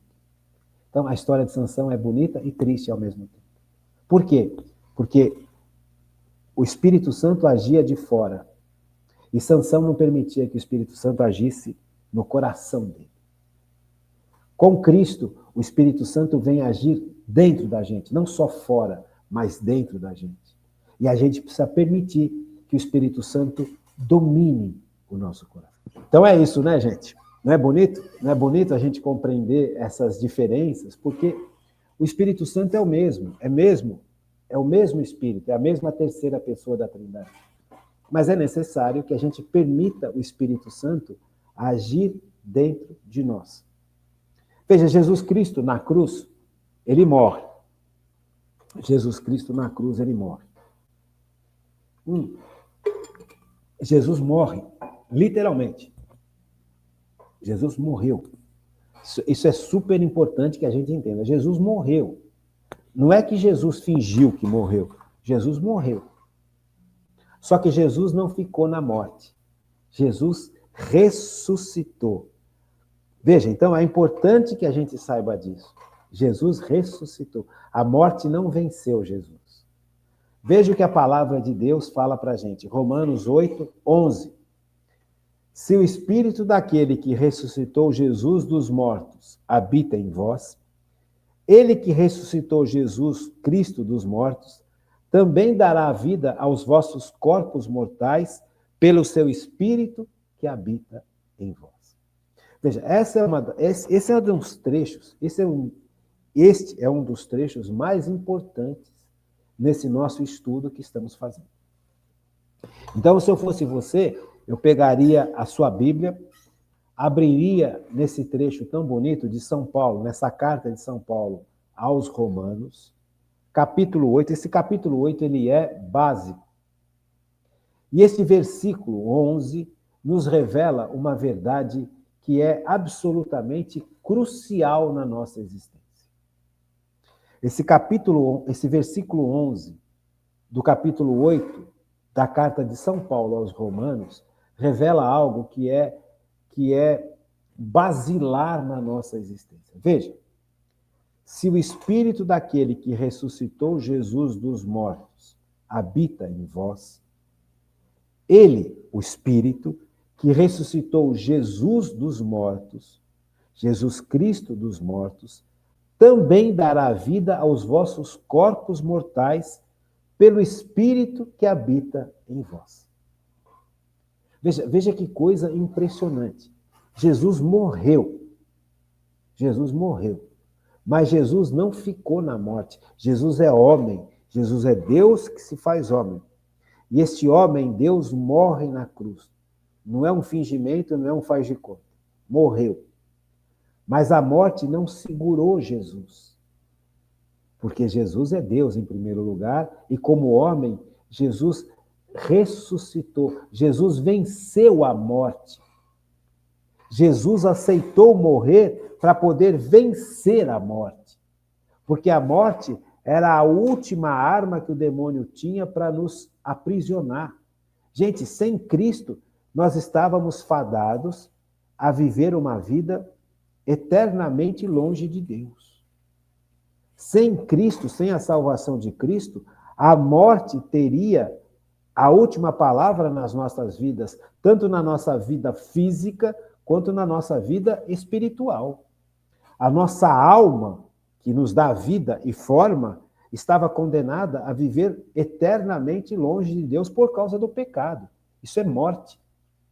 Então, a história de Sansão é bonita e triste ao mesmo tempo. Por quê? Porque o Espírito Santo agia de fora, e Sansão não permitia que o Espírito Santo agisse no coração dele. Com Cristo, o Espírito Santo vem agir dentro da gente, não só fora, mas dentro da gente. E a gente precisa permitir que o Espírito Santo domine o nosso coração. Então é isso, né, gente? Não é bonito? Não é bonito a gente compreender essas diferenças? Porque o Espírito Santo é o mesmo Espírito, é a mesma terceira pessoa da Trindade. Mas é necessário que a gente permita o Espírito Santo agir dentro de nós. Veja, Jesus Cristo na cruz, ele morre. Jesus Cristo na cruz, ele morre. Jesus morre, literalmente. Jesus morreu. Isso é super importante que a gente entenda. Jesus morreu. Não é que Jesus fingiu que morreu. Jesus morreu. Só que Jesus não ficou na morte. Jesus ressuscitou. Veja, então é importante que a gente saiba disso. Jesus ressuscitou. A morte não venceu Jesus. Veja o que a palavra de Deus fala para a gente. Romanos 8, 11. Se o Espírito daquele que ressuscitou Jesus dos mortos habita em vós, ele que ressuscitou Jesus Cristo dos mortos, também dará vida aos vossos corpos mortais pelo seu Espírito que habita em vós. Veja, esse é um dos trechos, este é um dos trechos mais importantes nesse nosso estudo que estamos fazendo. Então, se eu fosse você, eu pegaria a sua Bíblia, abriria nesse trecho tão bonito de São Paulo, nessa carta de São Paulo aos Romanos, capítulo 8. Esse capítulo 8 ele é básico. E esse versículo 11 nos revela uma verdade que é absolutamente crucial na nossa existência. Esse versículo 11 do capítulo 8 da carta de São Paulo aos Romanos revela algo que é basilar na nossa existência. Veja, se o Espírito daquele que ressuscitou Jesus dos mortos habita em vós, ele, o Espírito, que ressuscitou Jesus dos mortos, Jesus Cristo dos mortos, também dará vida aos vossos corpos mortais pelo Espírito que habita em vós. Veja que coisa impressionante. Jesus morreu. Jesus morreu. Mas Jesus não ficou na morte. Jesus é homem. Jesus é Deus que se faz homem. E este homem, Deus, morre na cruz. Não é um fingimento, não é um faz de conta. Morreu. Mas a morte não segurou Jesus. Porque Jesus é Deus em primeiro lugar, e como homem, Jesus ressuscitou. Jesus venceu a morte. Jesus aceitou morrer para poder vencer a morte. Porque a morte era a última arma que o demônio tinha para nos aprisionar. Gente, sem Cristo, nós estávamos fadados a viver uma vida eternamente longe de Deus. Sem Cristo, sem a salvação de Cristo, a morte teria a última palavra nas nossas vidas, tanto na nossa vida física, quanto na nossa vida espiritual. A nossa alma, que nos dá vida e forma, estava condenada a viver eternamente longe de Deus por causa do pecado. Isso é morte,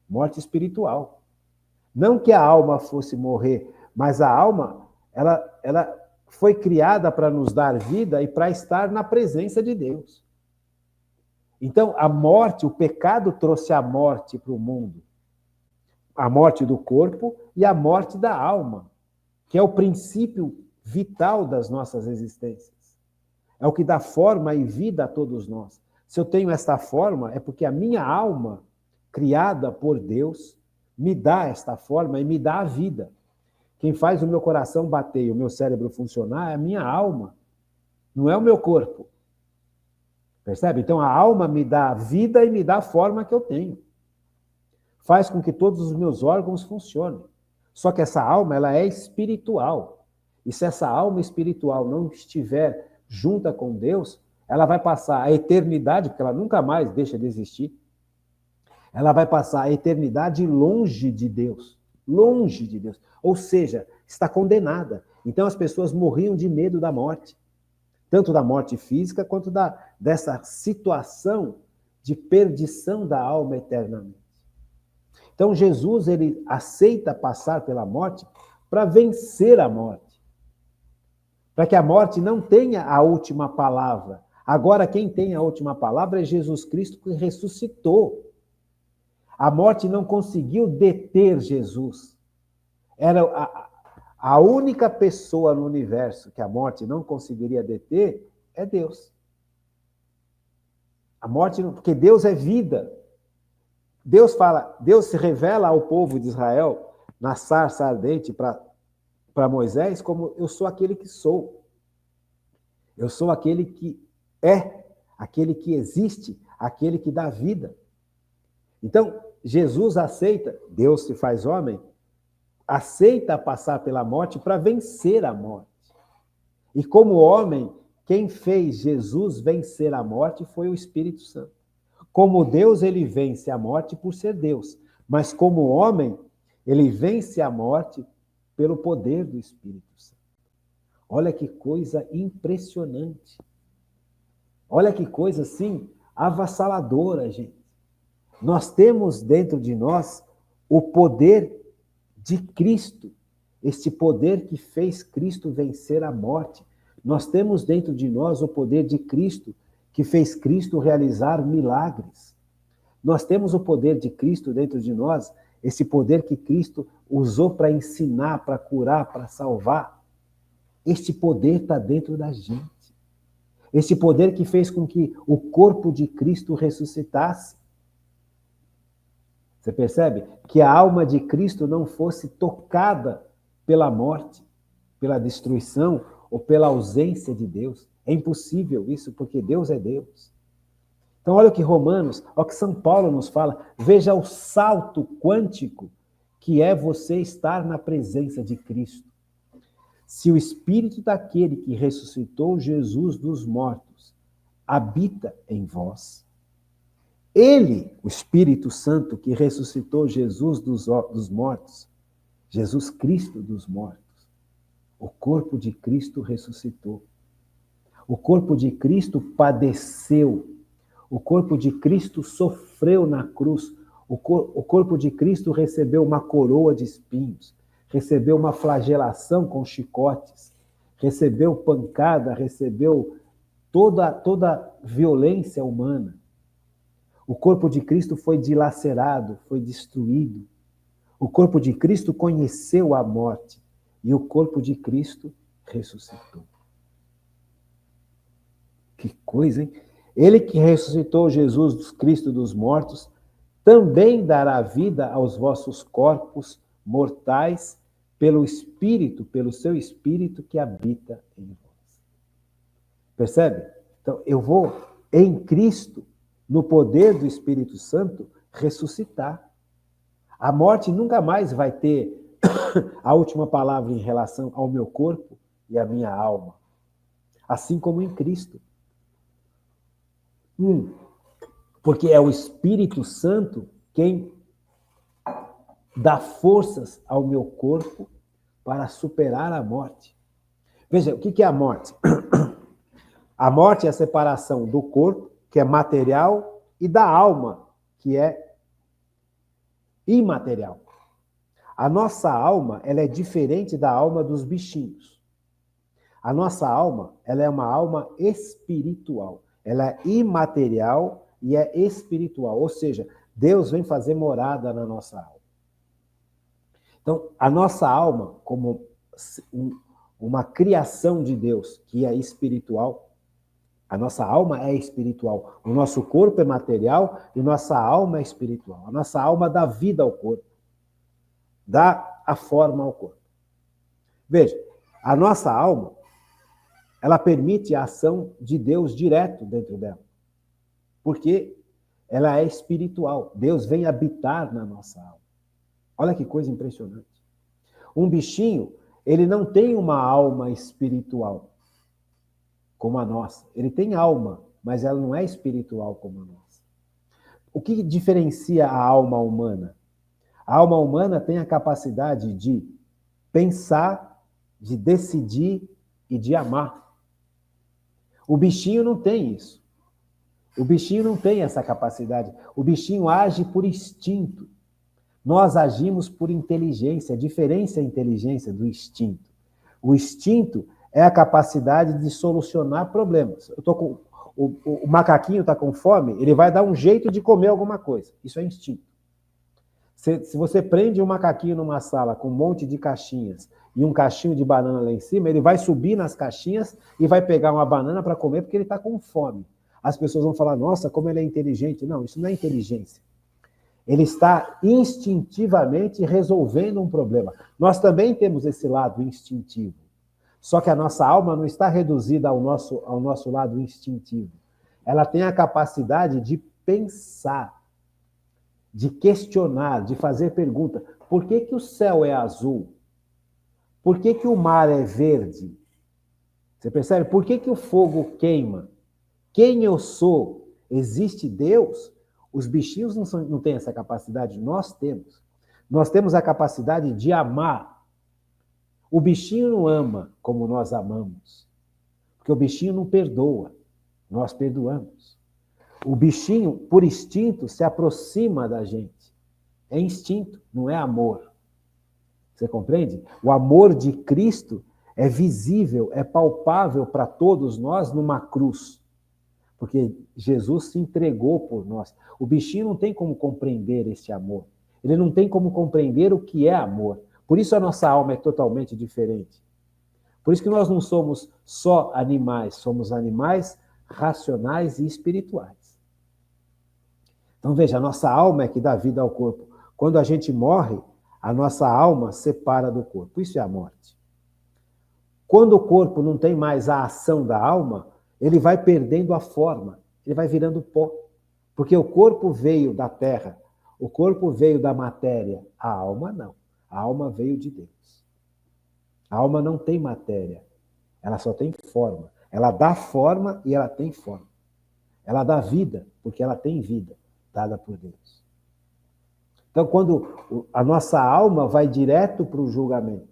morte espiritual. Não que a alma fosse morrer, mas a alma, ela foi criada para nos dar vida e para estar na presença de Deus. Então, a morte, o pecado trouxe a morte para o mundo. A morte do corpo e a morte da alma, que é o princípio vital das nossas existências. É o que dá forma e vida a todos nós. Se eu tenho esta forma, é porque a minha alma, criada por Deus, me dá esta forma e me dá a vida. Quem faz o meu coração bater e o meu cérebro funcionar é a minha alma, não é o meu corpo. Percebe? Então, a alma me dá a vida e me dá a forma que eu tenho. Faz com que todos os meus órgãos funcionem. Só que essa alma, ela é espiritual. E se essa alma espiritual não estiver junta com Deus, ela vai passar a eternidade, porque ela nunca mais deixa de existir, ela vai passar a eternidade longe de Deus. Longe de Deus. Ou seja, está condenada. Então as pessoas morriam de medo da morte. Tanto da morte física, quanto dessa situação de perdição da alma eternamente. Então Jesus, ele aceita passar pela morte para vencer a morte. Para que a morte não tenha a última palavra. Agora quem tem a última palavra é Jesus Cristo, que ressuscitou. A morte não conseguiu deter Jesus. Era a única pessoa no universo que a morte não conseguiria deter é Deus. A morte, porque Deus é vida. Deus se revela ao povo de Israel na sarça ardente para Moisés como eu sou aquele que sou. Eu sou aquele que é, aquele que existe, aquele que dá vida. Então, Jesus aceita, Deus se faz homem, aceita passar pela morte para vencer a morte. E como homem, quem fez Jesus vencer a morte foi o Espírito Santo. Como Deus, ele vence a morte por ser Deus. Mas como homem, ele vence a morte pelo poder do Espírito Santo. Olha que coisa impressionante. Olha que coisa, assim, avassaladora, gente. Nós temos dentro de nós o poder de Cristo, este poder que fez Cristo vencer a morte. Nós temos dentro de nós o poder de Cristo, que fez Cristo realizar milagres. Nós temos o poder de Cristo dentro de nós, esse poder que Cristo usou para ensinar, para curar, para salvar. Este poder está dentro da gente. Este poder que fez com que o corpo de Cristo ressuscitasse. Você percebe? Que a alma de Cristo não fosse tocada pela morte, pela destruição ou pela ausência de Deus. É impossível isso, porque Deus é Deus. Então, olha o que Romanos, olha o que São Paulo nos fala. Veja o salto quântico que é você estar na presença de Cristo. Se o Espírito daquele que ressuscitou Jesus dos mortos habita em vós, ele, o Espírito Santo que ressuscitou Jesus dos mortos, Jesus Cristo dos mortos, o corpo de Cristo ressuscitou. O corpo de Cristo padeceu. O corpo de Cristo sofreu na cruz. O corpo de Cristo recebeu uma coroa de espinhos, recebeu uma flagelação com chicotes, recebeu pancada, recebeu toda violência humana. O corpo de Cristo foi dilacerado, foi destruído. O corpo de Cristo conheceu a morte e o corpo de Cristo ressuscitou. Que coisa, hein? Ele que ressuscitou Jesus Cristo dos mortos, também dará vida aos vossos corpos mortais pelo Espírito, pelo seu Espírito que habita em vós. Percebe? Então, eu vou, em Cristo, no poder do Espírito Santo, ressuscitar. A morte nunca mais vai ter a última palavra em relação ao meu corpo e à minha alma. Assim como em Cristo. Porque é o Espírito Santo quem dá forças ao meu corpo para superar a morte. Veja, o que é a morte? A morte é a separação do corpo, que é material, e da alma, que é imaterial. A nossa alma, ela é diferente da alma dos bichinhos. A nossa alma, ela é uma alma espiritual. Ela é imaterial e é espiritual. Ou seja, Deus vem fazer morada na nossa alma. Então, a nossa alma, como uma criação de Deus, que é espiritual, a nossa alma é espiritual. O nosso corpo é material e nossa alma é espiritual. A nossa alma dá vida ao corpo. Dá a forma ao corpo. Veja, a nossa alma, ela permite a ação de Deus direto dentro dela. Porque ela é espiritual. Deus vem habitar na nossa alma. Olha que coisa impressionante. Um bichinho, ele não tem uma alma espiritual como a nossa. Ele tem alma, mas ela não é espiritual como a nossa. O que diferencia a alma humana? A alma humana tem a capacidade de pensar, de decidir e de amar. O bichinho não tem isso. O bichinho não tem essa capacidade. O bichinho age por instinto. Nós agimos por inteligência. A diferença é a inteligência do instinto. O instinto é a capacidade de solucionar problemas. O macaquinho está com fome, ele vai dar um jeito de comer alguma coisa. Isso é instinto. Se você prende um macaquinho numa sala com um monte de caixinhas e um caixinho de banana lá em cima, ele vai subir nas caixinhas e vai pegar uma banana para comer porque ele está com fome. As pessoas vão falar, nossa, como ele é inteligente. Não, isso não é inteligência. Ele está instintivamente resolvendo um problema. Nós também temos esse lado instintivo. Só que a nossa alma não está reduzida ao nosso lado instintivo. Ela tem a capacidade de pensar, de questionar, de fazer pergunta. Por que que o céu é azul? Por que que o mar é verde? Você percebe? Por que que o fogo queima? Quem eu sou? Existe Deus? Os bichinhos não têm essa capacidade, nós temos. Nós temos a capacidade de amar. O bichinho não ama como nós amamos, porque o bichinho não perdoa, nós perdoamos. O bichinho, por instinto, se aproxima da gente. É instinto, não é amor. Você compreende? O amor de Cristo é visível, é palpável para todos nós numa cruz. Porque Jesus se entregou por nós. O bichinho não tem como compreender esse amor. Ele não tem como compreender o que é amor. Por isso a nossa alma é totalmente diferente. Por isso que nós não somos só animais, somos animais racionais e espirituais. Então veja, a nossa alma é que dá vida ao corpo. Quando a gente morre, a nossa alma separa do corpo. Isso é a morte. Quando o corpo não tem mais a ação da alma, ele vai perdendo a forma, ele vai virando pó. Porque o corpo veio da terra, o corpo veio da matéria, a alma não. A alma veio de Deus. A alma não tem matéria, ela só tem forma. Ela dá forma e ela tem forma. Ela dá vida, porque ela tem vida, dada por Deus. Então, quando a nossa alma vai direto para o julgamento,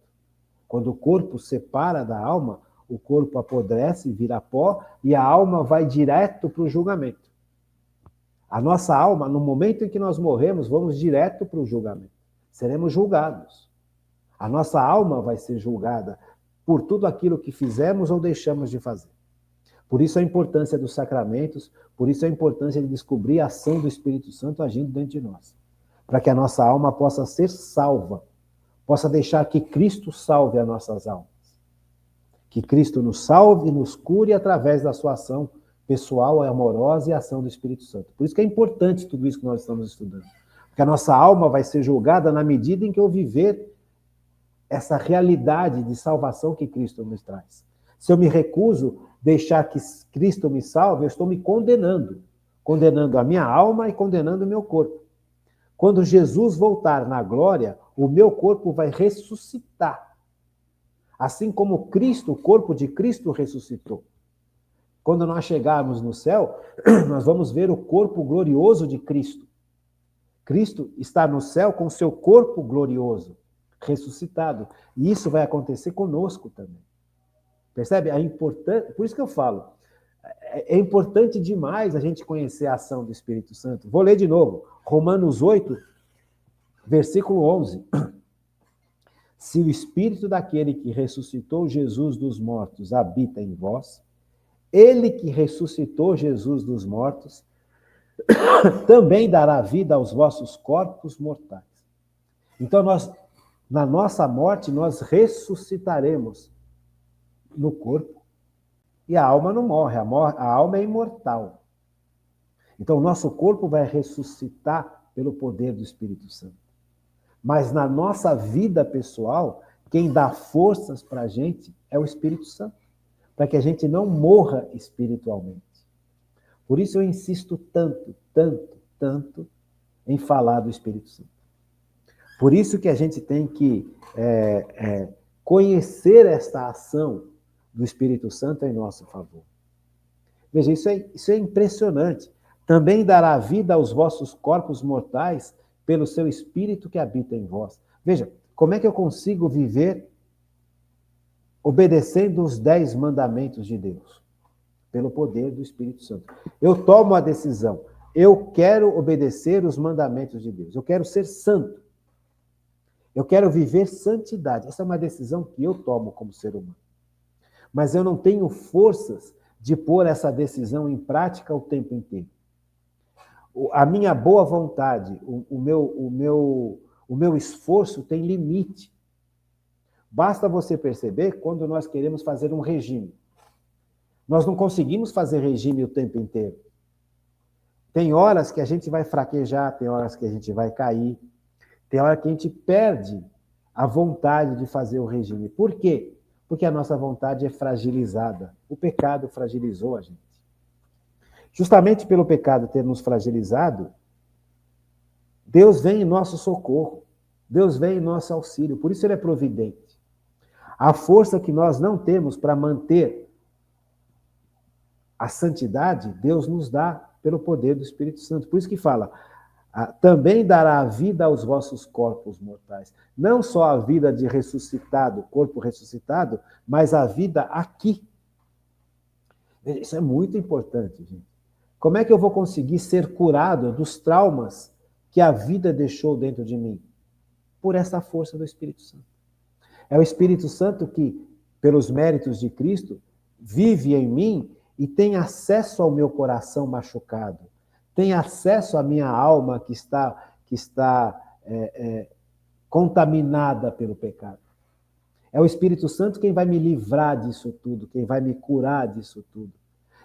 quando o corpo separa da alma, o corpo apodrece, vira pó, e a alma vai direto para o julgamento. A nossa alma, no momento em que nós morremos, vamos direto para o julgamento. Seremos julgados. A nossa alma vai ser julgada por tudo aquilo que fizemos ou deixamos de fazer. Por isso a importância dos sacramentos, por isso a importância de descobrir a ação do Espírito Santo agindo dentro de nós. Para que a nossa alma possa ser salva, possa deixar que Cristo salve as nossas almas. Que Cristo nos salve e nos cure através da sua ação pessoal, amorosa e a ação do Espírito Santo. Por isso que é importante tudo isso que nós estamos estudando. Porque a nossa alma vai ser julgada na medida em que eu viver essa realidade de salvação que Cristo nos traz. Se eu me recuso a deixar que Cristo me salve, eu estou me condenando. Condenando a minha alma e condenando o meu corpo. Quando Jesus voltar na glória, o meu corpo vai ressuscitar. Assim como Cristo, o corpo de Cristo ressuscitou. Quando nós chegarmos no céu, nós vamos ver o corpo glorioso de Cristo. Cristo está no céu com o seu corpo glorioso, ressuscitado. E isso vai acontecer conosco também. Percebe? Por isso que eu falo, é importante demais a gente conhecer a ação do Espírito Santo. Vou ler de novo. Romanos 8, versículo 11. Se o Espírito daquele que ressuscitou Jesus dos mortos habita em vós, ele que ressuscitou Jesus dos mortos também dará vida aos vossos corpos mortais. Então, na nossa morte, nós ressuscitaremos no corpo e a alma não morre, a alma é imortal. Então, o nosso corpo vai ressuscitar pelo poder do Espírito Santo. Mas na nossa vida pessoal, quem dá forças para a gente é o Espírito Santo, para que a gente não morra espiritualmente. Por isso eu insisto tanto em falar do Espírito Santo. Por isso que a gente tem que conhecer esta ação do Espírito Santo em nosso favor. Veja, isso é impressionante. Também dará vida aos vossos corpos mortais pelo seu Espírito que habita em vós. Veja, como é que eu consigo viver obedecendo os 10 mandamentos de Deus? Pelo poder do Espírito Santo. Eu tomo a decisão. Eu quero obedecer os mandamentos de Deus. Eu quero ser santo. Eu quero viver santidade. Essa é uma decisão que eu tomo como ser humano. Mas eu não tenho forças de pôr essa decisão em prática o tempo inteiro. A minha boa vontade, o meu esforço tem limite. Basta você perceber quando nós queremos fazer um regime. Nós não conseguimos fazer regime o tempo inteiro. Tem horas que a gente vai fraquejar, tem horas que a gente vai cair, tem hora que a gente perde a vontade de fazer o regime. Por quê? Porque a nossa vontade é fragilizada. O pecado fragilizou a gente. Justamente pelo pecado ter nos fragilizado, Deus vem em nosso socorro. Deus vem em nosso auxílio. Por isso ele é providente. A força que nós não temos para manter a santidade, Deus nos dá pelo poder do Espírito Santo. Por isso que fala, também dará a vida aos vossos corpos mortais. Não só a vida de ressuscitado, corpo ressuscitado, mas a vida aqui. Isso é muito importante, gente. Como é que eu vou conseguir ser curado dos traumas que a vida deixou dentro de mim? Por essa força do Espírito Santo. É o Espírito Santo que, pelos méritos de Cristo, vive em mim e tem acesso ao meu coração machucado, tem acesso à minha alma que está contaminada pelo pecado. É o Espírito Santo quem vai me livrar disso tudo, quem vai me curar disso tudo.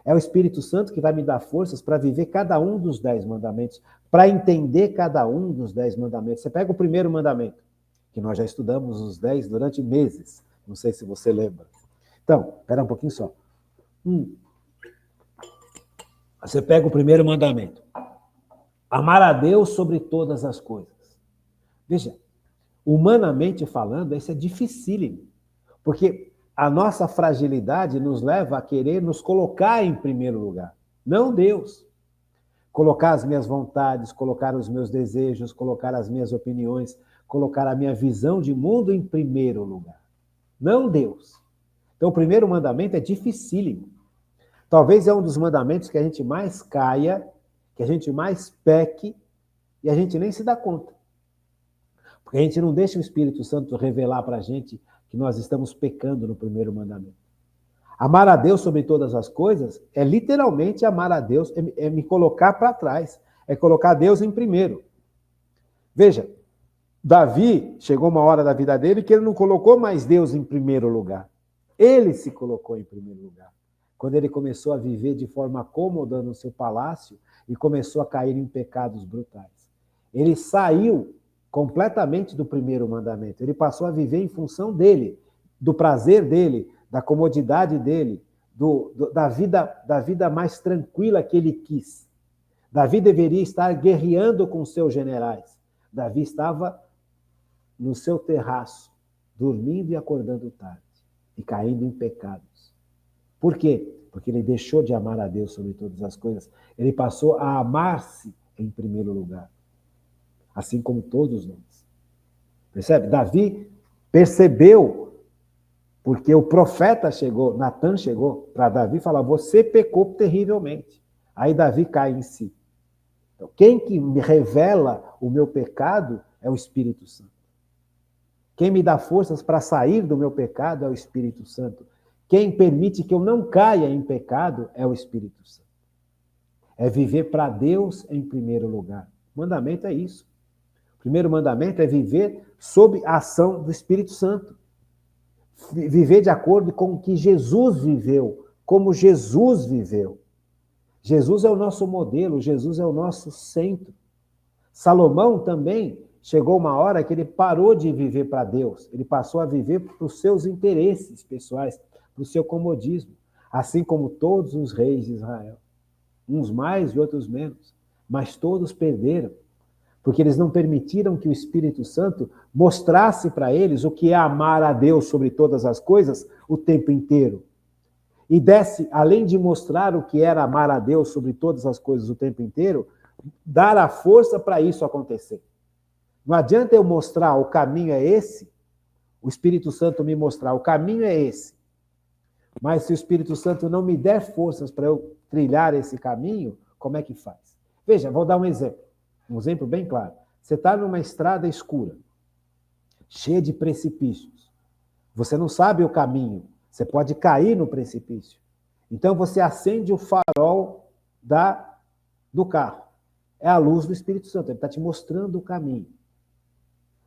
É o Espírito Santo que vai me dar forças para viver cada um dos 10 mandamentos, para entender cada um dos 10 mandamentos. Você pega o primeiro mandamento, que nós já estudamos os 10 durante meses. Não sei se você lembra. Então, espera um pouquinho só. Você pega o primeiro mandamento. Amar a Deus sobre todas as coisas. Veja, humanamente falando, isso é dificílimo. Porque a nossa fragilidade nos leva a querer nos colocar em primeiro lugar. Não Deus. Colocar as minhas vontades, colocar os meus desejos, colocar as minhas opiniões, colocar a minha visão de mundo em primeiro lugar. Não Deus. Então, o primeiro mandamento é dificílimo. Talvez é um dos mandamentos que a gente mais caia, que a gente mais peque, e a gente nem se dá conta. Porque a gente não deixa o Espírito Santo revelar para a gente que nós estamos pecando no primeiro mandamento. Amar a Deus sobre todas as coisas é literalmente amar a Deus, é me colocar para trás, é colocar Deus em primeiro. Veja, Davi, chegou uma hora da vida dele que ele não colocou mais Deus em primeiro lugar. Ele se colocou em primeiro lugar. Quando ele começou a viver de forma cômoda no seu palácio e começou a cair em pecados brutais. Ele saiu completamente do primeiro mandamento. Ele passou a viver em função dele, do prazer dele, da comodidade dele, da vida mais tranquila que ele quis. Davi deveria estar guerreando com seus generais. Davi estava no seu terraço, dormindo e acordando tarde, e caindo em pecados. Por quê? Porque ele deixou de amar a Deus sobre todas as coisas. Ele passou a amar-se em primeiro lugar. Assim como todos nós. Percebe? Davi percebeu, porque o profeta chegou, Natan chegou para Davi e falou, você pecou terrivelmente. Aí Davi cai em si. Então, quem que me revela o meu pecado é o Espírito Santo. Quem me dá forças para sair do meu pecado é o Espírito Santo. Quem permite que eu não caia em pecado é o Espírito Santo. É viver para Deus em primeiro lugar. O mandamento é isso. O primeiro mandamento é viver sob a ação do Espírito Santo. Viver de acordo com o que Jesus viveu, como Jesus viveu. Jesus é o nosso modelo, Jesus é o nosso centro. Salomão também chegou uma hora que ele parou de viver para Deus, ele passou a viver para os seus interesses pessoais, para o seu comodismo, assim como todos os reis de Israel. Uns mais e outros menos, mas todos perderam, porque eles não permitiram que o Espírito Santo mostrasse para eles o que é amar a Deus sobre todas as coisas o tempo inteiro. E desse, além de mostrar o que era amar a Deus sobre todas as coisas o tempo inteiro, dar a força para isso acontecer. Não adianta eu mostrar o caminho é esse, o Espírito Santo me mostrar o caminho é esse, mas se o Espírito Santo não me der forças para eu trilhar esse caminho, como é que faz? Veja, vou dar um exemplo bem claro. Você está numa estrada escura, cheia de precipícios. Você não sabe o caminho, você pode cair no precipício. Então você acende o farol do carro. É a luz do Espírito Santo, ele está te mostrando o caminho.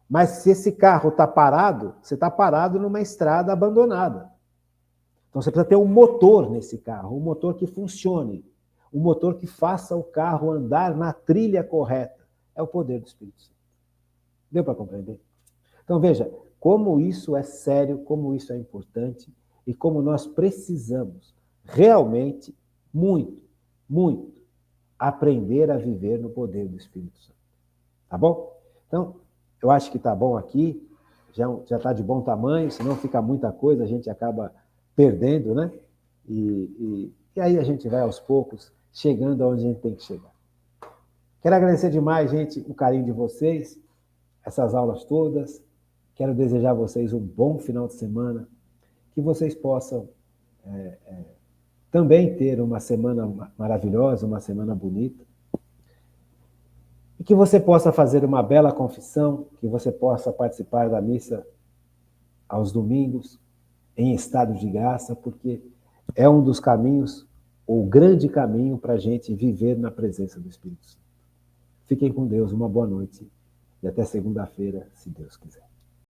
Mas se esse carro está parado, você está parado numa estrada abandonada. Então você precisa ter um motor nesse carro, um motor que funcione, um motor que faça o carro andar na trilha correta. É o poder do Espírito Santo. Deu para compreender? Então veja, como isso é sério, como isso é importante e como nós precisamos realmente muito, muito aprender a viver no poder do Espírito Santo. Tá bom? Então, eu acho que tá bom aqui, já está de bom tamanho, senão fica muita coisa, a gente acaba perdendo, né? E aí a gente vai aos poucos chegando aonde a gente tem que chegar. Quero agradecer demais, gente, o carinho de vocês, essas aulas todas. Quero desejar a vocês um bom final de semana, que vocês possam também ter uma semana maravilhosa, uma semana bonita, e que você possa fazer uma bela confissão, que você possa participar da missa aos domingos, em estado de graça, porque é um dos caminhos, o grande caminho para a gente viver na presença do Espírito Santo. Fiquem com Deus, uma boa noite e até segunda-feira, se Deus quiser.